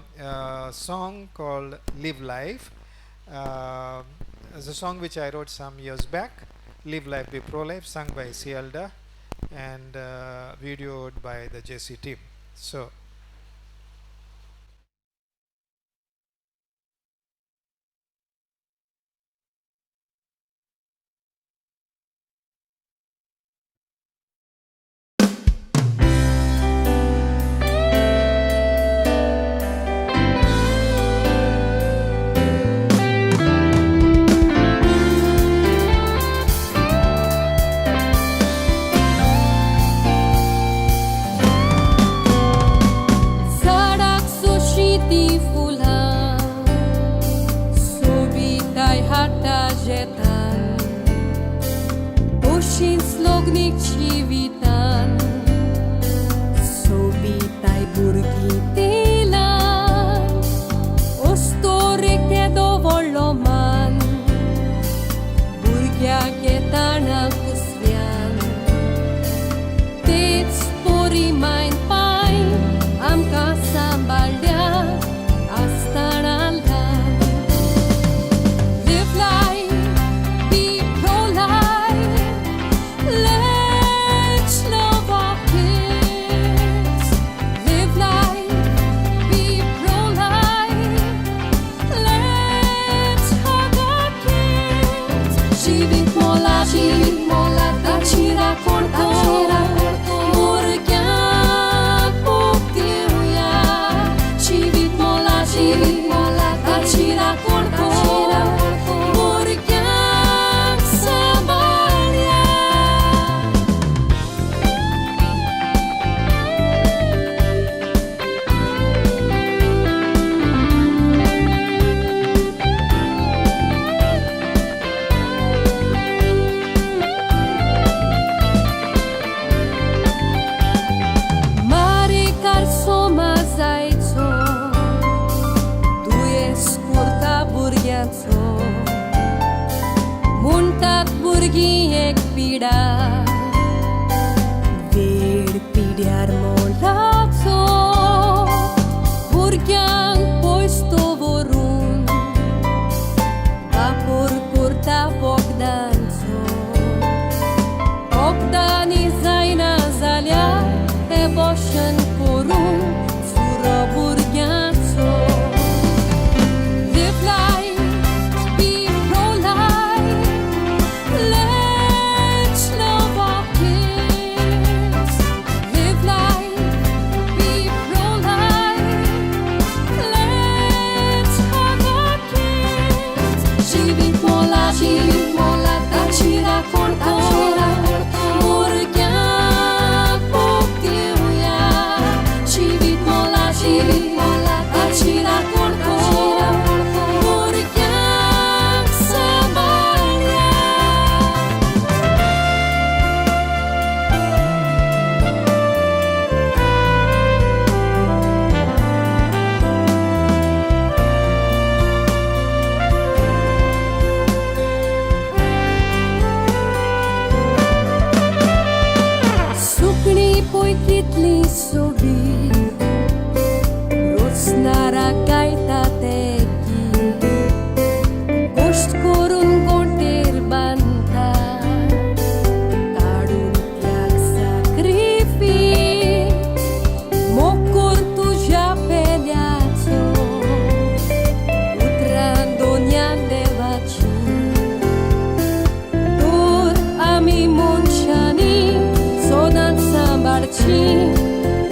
song called Live Life. It's a song which I wrote some years back. Live Life Be Pro Life, sung by Cielda and videoed by the JC team. So slognik civitan Sobitaj burgi tilan Ostorik dovollo man Burgiak etanak usvian Teच pori main pain Amka sambalya astana Live life, be pro-life Let's love our kids Live life, be pro-life Let's hug our kids Živit mola, taci racconto Murghiam puptiuia Živit mola, taci racconto Murghiam sambalia Mare karsoma zajco Tu jest kurta burgiaco Muntat burgi ek pida Ved pidyar molaco Burgiang poisto vorun Vapor kurta pogdanco Ogdani zaina zalia Eboşen korun Sura burgiaco Live life, be pro-life Let's love our kids Live life, be pro-life Let's hug our kids Živit mola, taci racconto Murghiam puptiuia Živit mola, taci racconto Murghiam sambalia Sukni poi kitli sobi Rosnara gaita teki Gost korun gonter banta Kadun tiak sakrifi Mokor tuja peliaco Utrando nyan devaci Dur ami monchani Sodan sambarci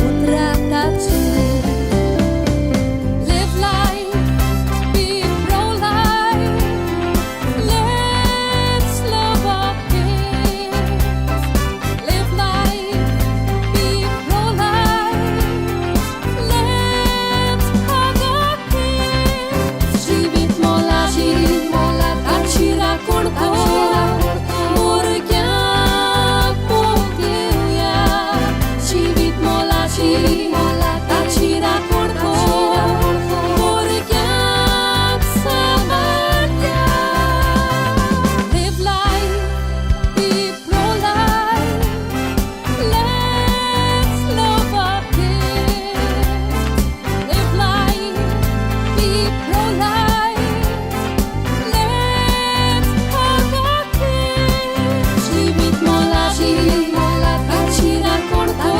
Utrataci Live life, be pro-life Let's love our kids Live life, be pro-life Let's hug our kids Živit mola, taci racconto Murghiam puptiuia Živit mola, taci racconto Murghiam sambalia Live life, be pro-life Let's love our kids Live life, be pro-life Let's hug our kids Živit mola, taci racconto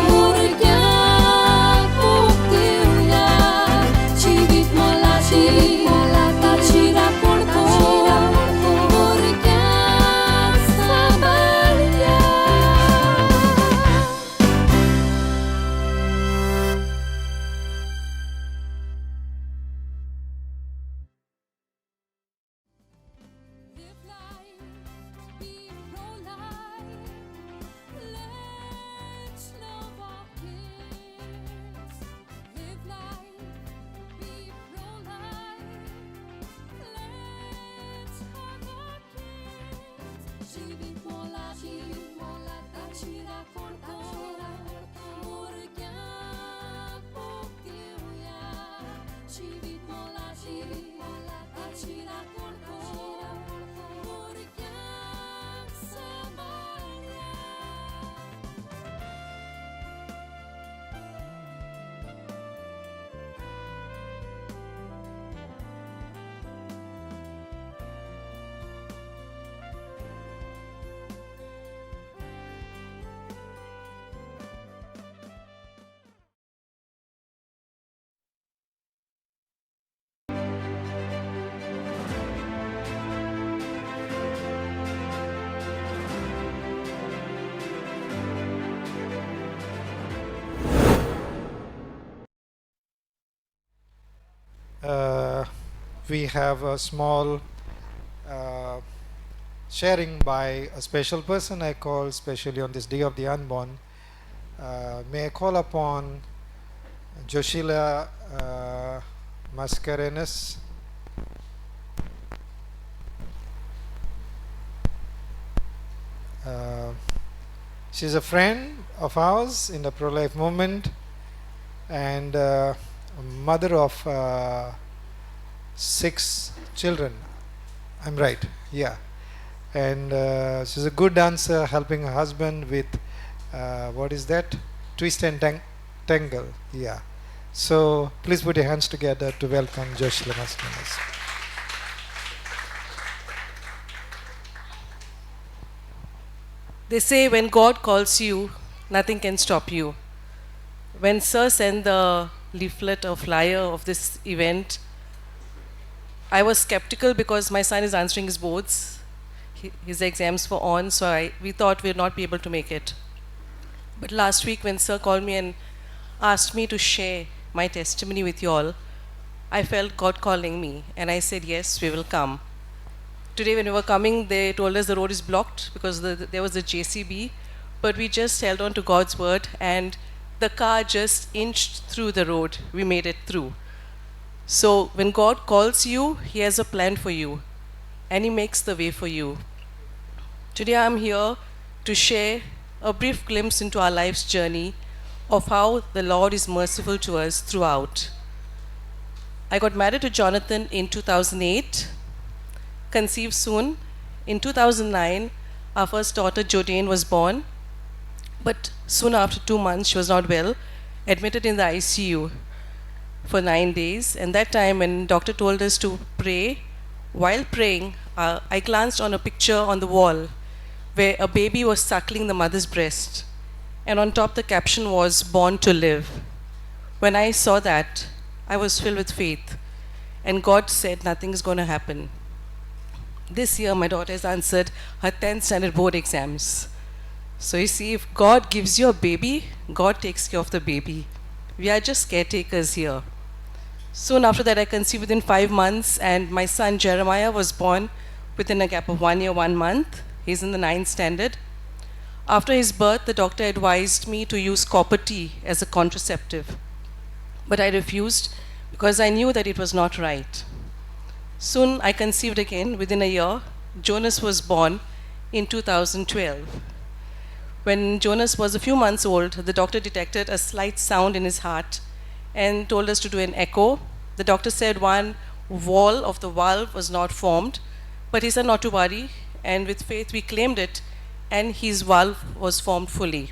Murghiam puptiuia Živit mola, taci racconto Murghiam sambalia Live life, be pro-life Let's love our kids Live life, be pro-life Let's hug our kids Živit mola, we have a small uh, sharing by a special person I call, especially on this day of the unborn. May I call upon Joshila Mascarenas. She's a friend of ours in the pro-life movement and a mother of 6 children. I'm right, yeah. And she's a good dancer, helping her husband with what is that? Twist and tangle, yeah. So please put your hands together to welcome Joshila Mascarenas. They say when God calls you, nothing can stop you. When Sir sent the leaflet or flyer of this event, I was skeptical because my son is answering his boards. His exams were on, so we thought we'd not be able to make it. But last week when Sir called me and asked me to share my testimony with you all, I felt God calling me, and I said, yes, we will come. Today when we were coming, they told us the road is blocked because there was a JCB, but we just held on to God's word and the car just inched through the road. We made it through. So when God calls you, He has a plan for you and He makes the way for you. Today I'm here to share a brief glimpse into our life's journey of how the Lord is merciful to us throughout. I got married to Jonathan in 2008. Conceived soon. In 2009, our first daughter, Jodane, was born. But soon after 2 months, she was not well, admitted in the ICU for 9 days. And that time when doctor told us to pray, while praying, I glanced on a picture on the wall where a baby was suckling the mother's breast. And on top the caption was, "Born to live." When I saw that, I was filled with faith. And God said, nothing is going to happen. This year, my daughter has answered her 10th standard board exams. So you see, if God gives you a baby, God takes care of the baby. We are just caretakers here. Soon after that, I conceived within 5 months, and my son Jeremiah was born within a gap of 1 year, 1 month. He's in the 9th standard. After his birth, the doctor advised me to use copper tea as a contraceptive. But I refused because I knew that it was not right. Soon I conceived again within a year. Jonas was born in 2012. When Jonas was a few months old, the doctor detected a slight sound in his heart and told us to do an echo. The doctor said one wall of the valve was not formed, but he said not to worry, and with faith we claimed it, and his valve was formed fully.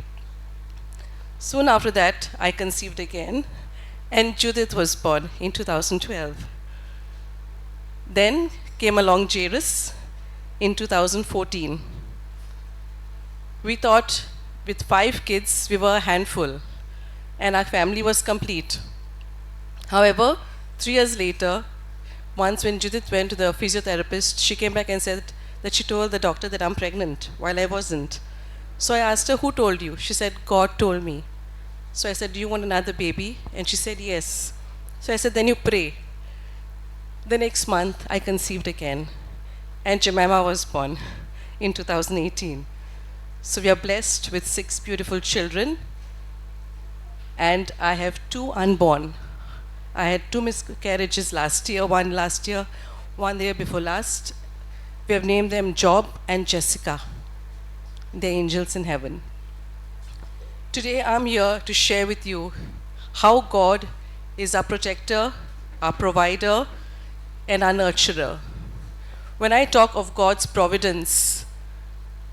Soon after that, I conceived again, and Judith was born in 2012. Then came along Jairus in 2014. We thought with 5 kids we were a handful and our family was complete. However, 3 years later, once when Judith went to the physiotherapist, she came back and said that she told the doctor that I'm pregnant while I wasn't. So I asked her, who told you? She said, God told me. So I said, do you want another baby? And she said, yes. So I said, then you pray. The next month, I conceived again, and Jemima was born in 2018. So we are blessed with 6 beautiful children, and I have 2 unborn. I had 2 miscarriages last year, one the year before last. We have named them Job and Jessica. They're angels in heaven. Today, I'm here to share with you how God is our protector, our provider, and our nurturer. When I talk of God's providence,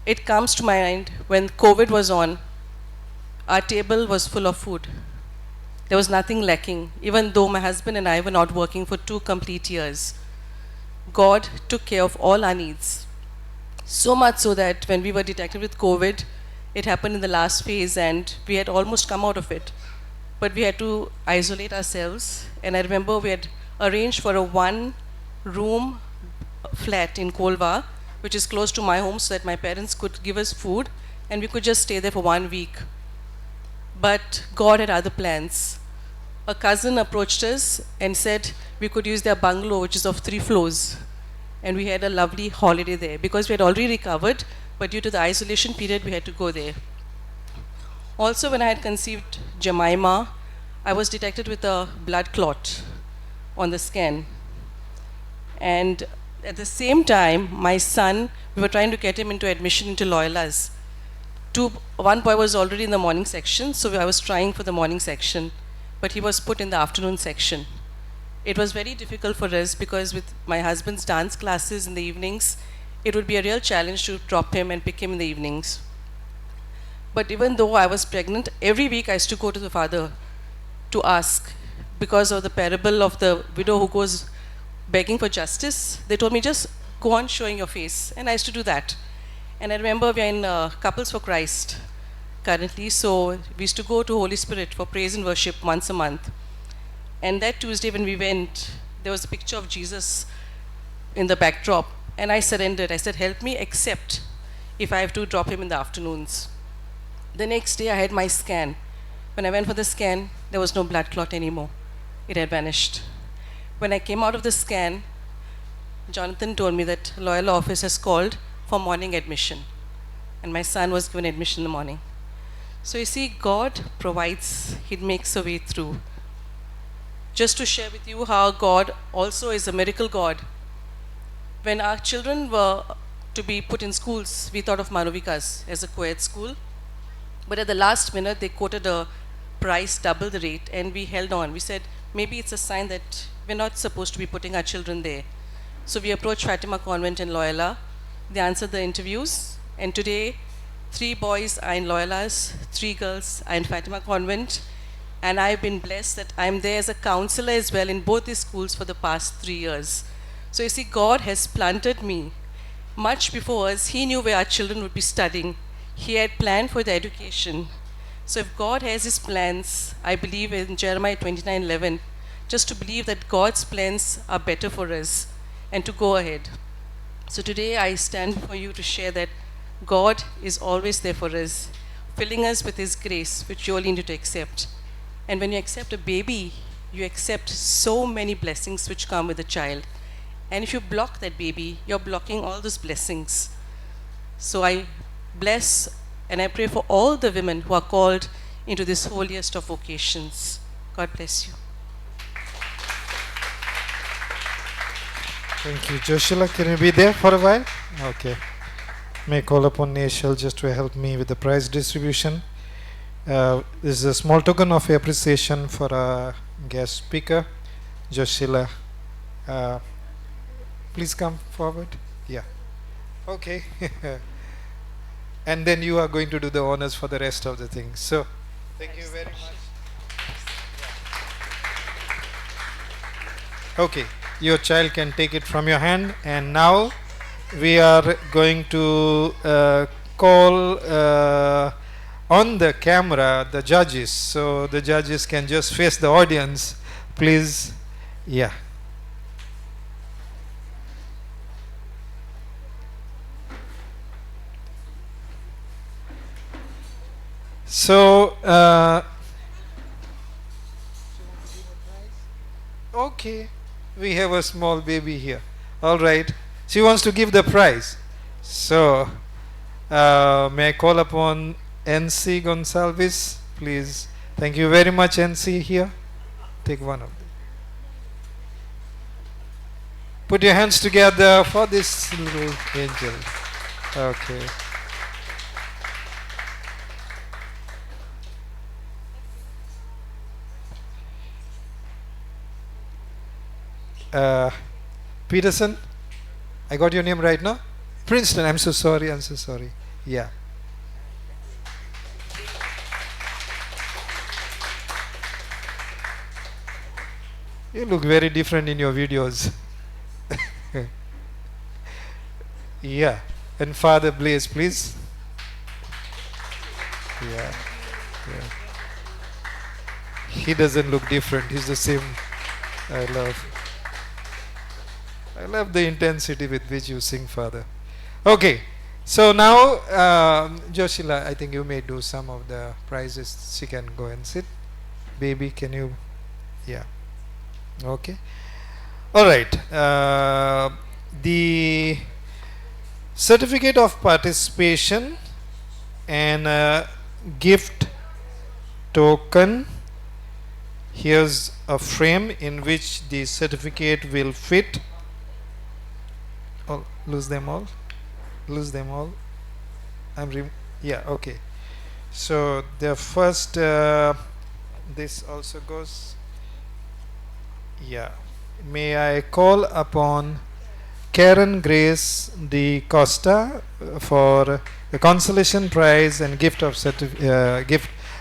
it comes to my mind when COVID was on, our table was full of food. There was nothing lacking, even though my husband and I were not working for 2 complete years. God took care of all our needs. So much so that when we were detected with COVID, it happened in the last phase and we had almost come out of it. But we had to isolate ourselves. And I remember we had arranged for a 1-room flat in Kolva, which is close to my home, so that my parents could give us food and we could just stay there for 1 week. But God had other plans. a cousin approached us and said we could use their bungalow, which is of 3 floors. And we had a lovely holiday there because we had already recovered, but due to the isolation period, we had to go there. Also, when I had conceived Jemima, I was detected with a blood clot on the scan. And at the same time, my son, we were trying to get him into admission into Loyola's. One boy was already in the morning section, so I was trying for the morning section, but he was put in the afternoon section. It was very difficult for us because with my husband's dance classes in the evenings, it would be a real challenge to drop him and pick him in the evenings. But even though I was pregnant, every week I used to go to the father to ask, because of the parable of the widow who goes begging for justice. They told me, just go on showing your face. And I used to do that. And I remember we are in Couples for Christ currently, so we used to go to Holy Spirit for praise and worship once a month. And that Tuesday when we went, there was a picture of Jesus in the backdrop. And I surrendered. I said, help me accept if I have to drop him in the afternoons. The next day I had my scan. When I went for the scan, there was no blood clot anymore. It had vanished. When I came out of the scan, Jonathan told me that Loyola office has called for morning admission. And my son was given admission in the morning. So you see, God provides, He makes a way through. Just to share with you how God also is a miracle God. When our children were to be put in schools, we thought of Manovikas as a co-ed school. But at the last minute, they quoted a price double the rate, and we held on. We said, maybe it's a sign that we're not supposed to be putting our children there. So we approached Fatima Convent in Loyola. They answered the interviews, and today 3 boys are in Loyola's, 3 girls are in Fatima Convent, and I've been blessed that I'm there as a counselor as well in both these schools for the past 3 years. So you see, God has planted me. Much before us, He knew where our children would be studying. He had planned for their education. So if God has His plans, I believe in Jeremiah 29:11, just to believe that God's plans are better for us and to go ahead. So today I stand before you to share that God is always there for us, filling us with His grace, which you all need to accept. And when you accept a baby, you accept so many blessings which come with a child. And if you block that baby, you're blocking all those blessings. So I bless and I pray for all the women who are called into this holiest of vocations. God bless you. Thank you. Joshila, can you be there for a while? Okay. May I call upon Nashel just to help me with the prize distribution. This is a small token of appreciation for our guest speaker, Joshila. Please come forward. Yeah. Okay. And then you are going to do the honors for the rest of the things. So, thank you very much. Okay, your child can take it from your hand, and now we are going to call on the camera the judges, so the judges can just face the audience, please. Yeah. So, okay, we have a small baby here. All right, she wants to give the prize. So, may I call upon NC Gonsalves, please? Thank you very much, NC. Here, take one of them. Put your hands together for this little angel. Okay. Peterson, I got your name right now? Princeton, I'm so sorry, Yeah. You look very different in your videos. Yeah. And Father Blaze, please. Yeah. He doesn't look different, he's the same. I love the intensity with which you sing, Father. Okay, so now Joshila, I think you may do some of the prizes. She can go and sit. Baby, can you Yeah. Okay. All right. The certificate of participation and gift token. Here's a frame in which the certificate will fit. Oh, lose them all. Lose them all. Yeah. Okay. So the first. This also goes. Yeah. May I call upon Karen Grace de Costa for the consolation prize and gift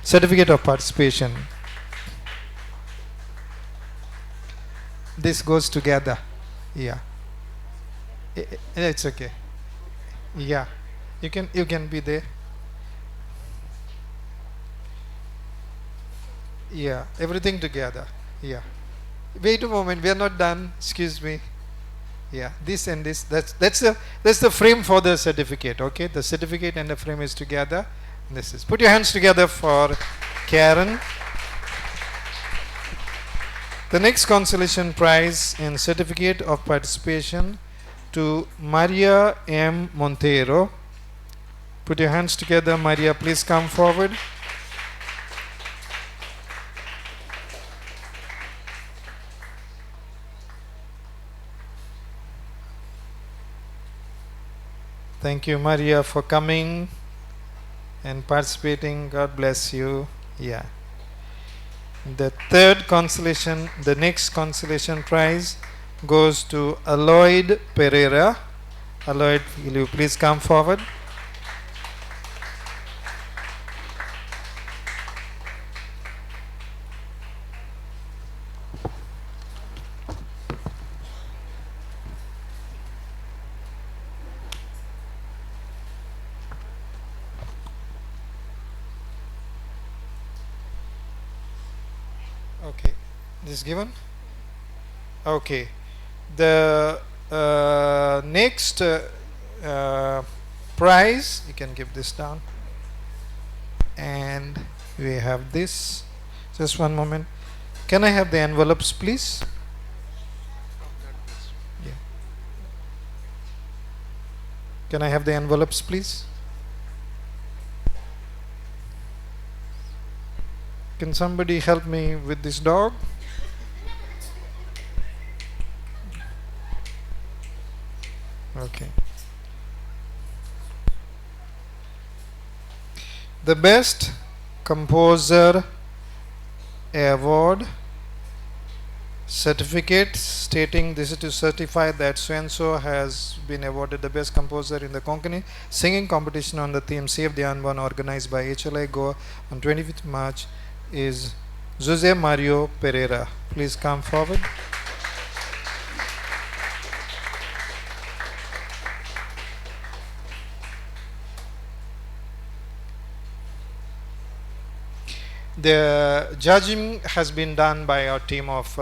certificate of participation. This goes together. Yeah. It's okay. Yeah. You can be there. Yeah. Everything together. Yeah. Wait a moment. We are not done. Excuse me. Yeah, this and this. That's the frame for the certificate. Okay, the certificate and the frame is together. This is. Put your hands together for Karen. The next consolation prize and certificate of participation to Maria M. Montero. Put your hands together, Maria. Please come forward. Thank you, Maria, for coming and participating. God bless you. Yeah. The next consolation prize goes to Aloyd Pereira. Aloyd, will you please come forward? Okay, this is given. Okay, the next prize, you can give this down, and we have this. Just one moment. Can I have the envelopes, please? Yeah. Can I have the envelopes, please? Can somebody help me with this dog? Okay. The Best Composer Award certificate stating this is to certify that so-and-so has been awarded the best composer in the Konkani singing competition on the theme Save the Unborn organized by HLI Goa on 25th March is Jose Mario Pereira. Please come forward. The judging has been done by our team of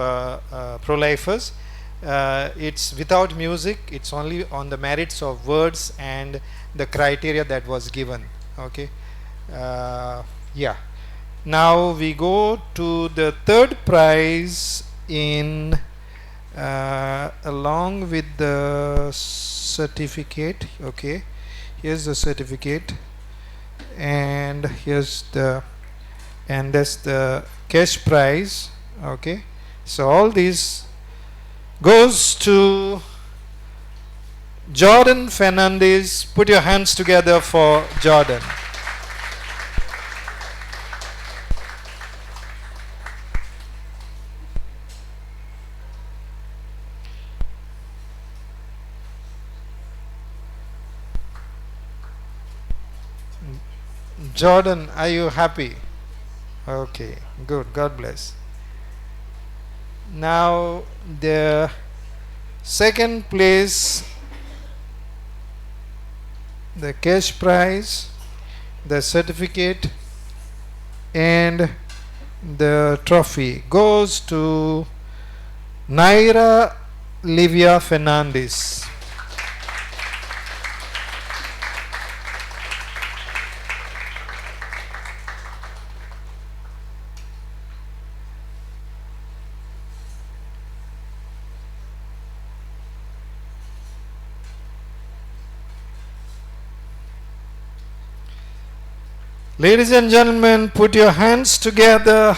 pro-lifers. It's without music, it's only on the merits of words and the criteria that was given. Okay. Yeah. Now we go to the third prize in along with the certificate. Okay, here's the certificate, and here's that's the cash prize. Okay, so all these goes to Jordan Fernandez. Put your hands together for Jordan. Jordan, are you happy? Okay, good. God bless. Now the second place, the cash prize, the certificate and the trophy goes to Naira Livia Fernandez. Ladies and gentlemen, put your hands together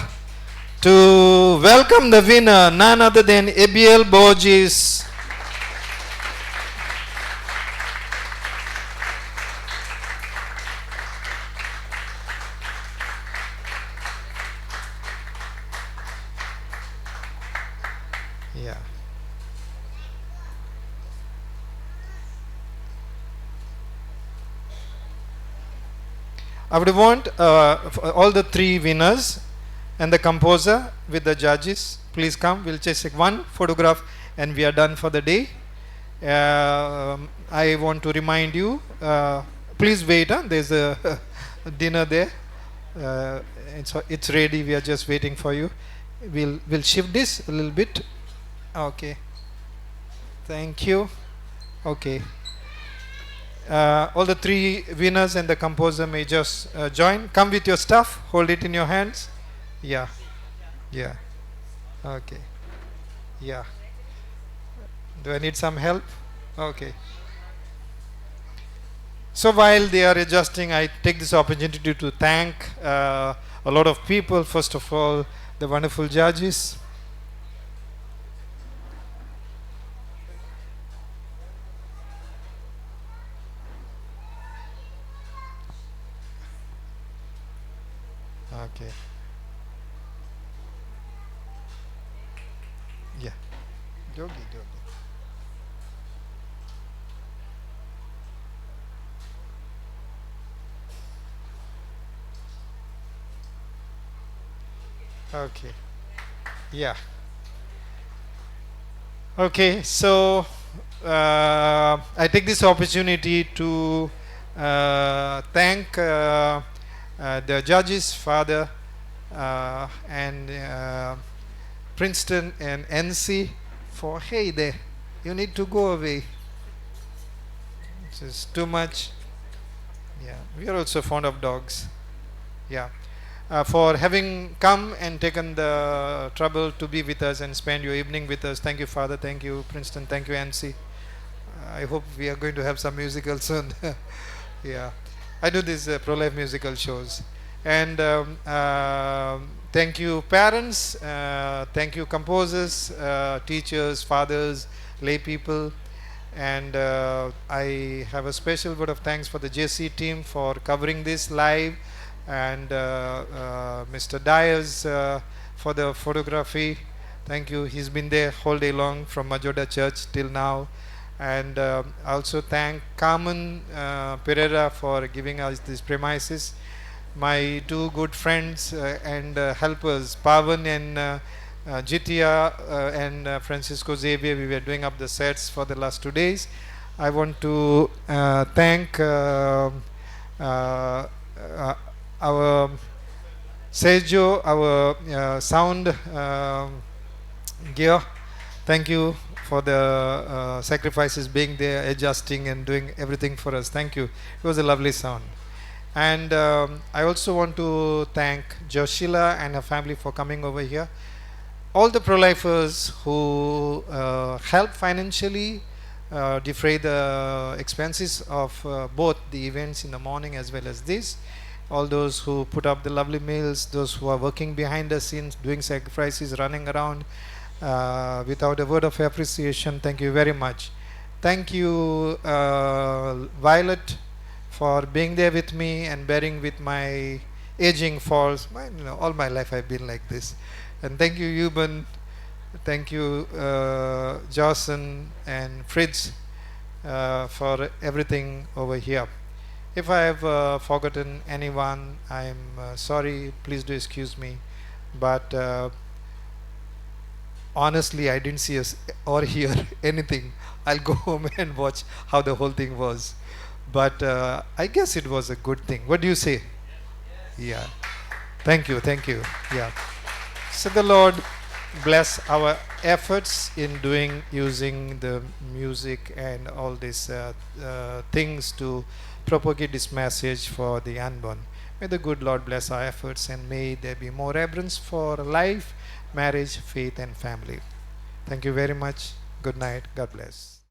to welcome the winner, none other than Abiel Borges. Yeah. I would want all the three winners and the composer with the judges. Please come. We'll just take one photograph and we are done for the day. I want to remind you, please wait. There's a dinner there. It's ready. We are just waiting for you. We'll shift this a little bit. Okay. Thank you. Okay. All the three winners and the composer may just join. Come with your stuff. Hold it in your hands. Yeah. Yeah. Okay. Yeah. Do I need some help? Okay. So while they are adjusting, I take this opportunity to thank a lot of people. First of all, the wonderful judges. Okay. Yeah. Jogi. Okay. Yeah. Okay. So I take this opportunity to thank the judges, Father, and Princeton and NC for, hey there, you need to go away. This is too much. Yeah, we are also fond of dogs. Yeah. For having come and taken the trouble to be with us and spend your evening with us. Thank you, Father. Thank you, Princeton. Thank you, NC. I hope we are going to have some musical soon. Yeah. I do these pro-life musical shows. And thank you, parents. Thank you, composers, teachers, fathers, lay people. And I have a special word of thanks for the JC team for covering this live, and Mr. Dyers for the photography. Thank you. He's been there whole day long from Majoda Church till now. And I also thank Carmen Pereira for giving us these premises. My two good friends and helpers, Pavan and Jitya and Francisco Xavier, we were doing up the sets for the last 2 days. I want to thank our Sergio, our sound gear. Thank you for the sacrifices, being there, adjusting and doing everything for us. Thank you. It was a lovely sound. And I also want to thank Joshila and her family for coming over here. All the pro-lifers who help financially defray the expenses of both the events in the morning as well as this. All those who put up the lovely meals, those who are working behind the scenes, doing sacrifices, running around without a word of appreciation. Thank you very much. Thank you, Violet, for being there with me and bearing with my aging faults. All my life I've been like this. And thank you, Euban. Thank you, Jocelyn and Fritz, for everything over here. If I have forgotten anyone, I'm sorry. Please do excuse me. But honestly, I didn't see us or hear anything. I'll go home and watch how the whole thing was. But I guess it was a good thing. What do you say? Yeah. Thank you. Thank you. Yeah. So the Lord bless our efforts in using the music and all these things to propagate this message for the unborn. May the good Lord bless our efforts, and may there be more reverence for life, marriage, faith and family. Thank you very much. Good night. God bless.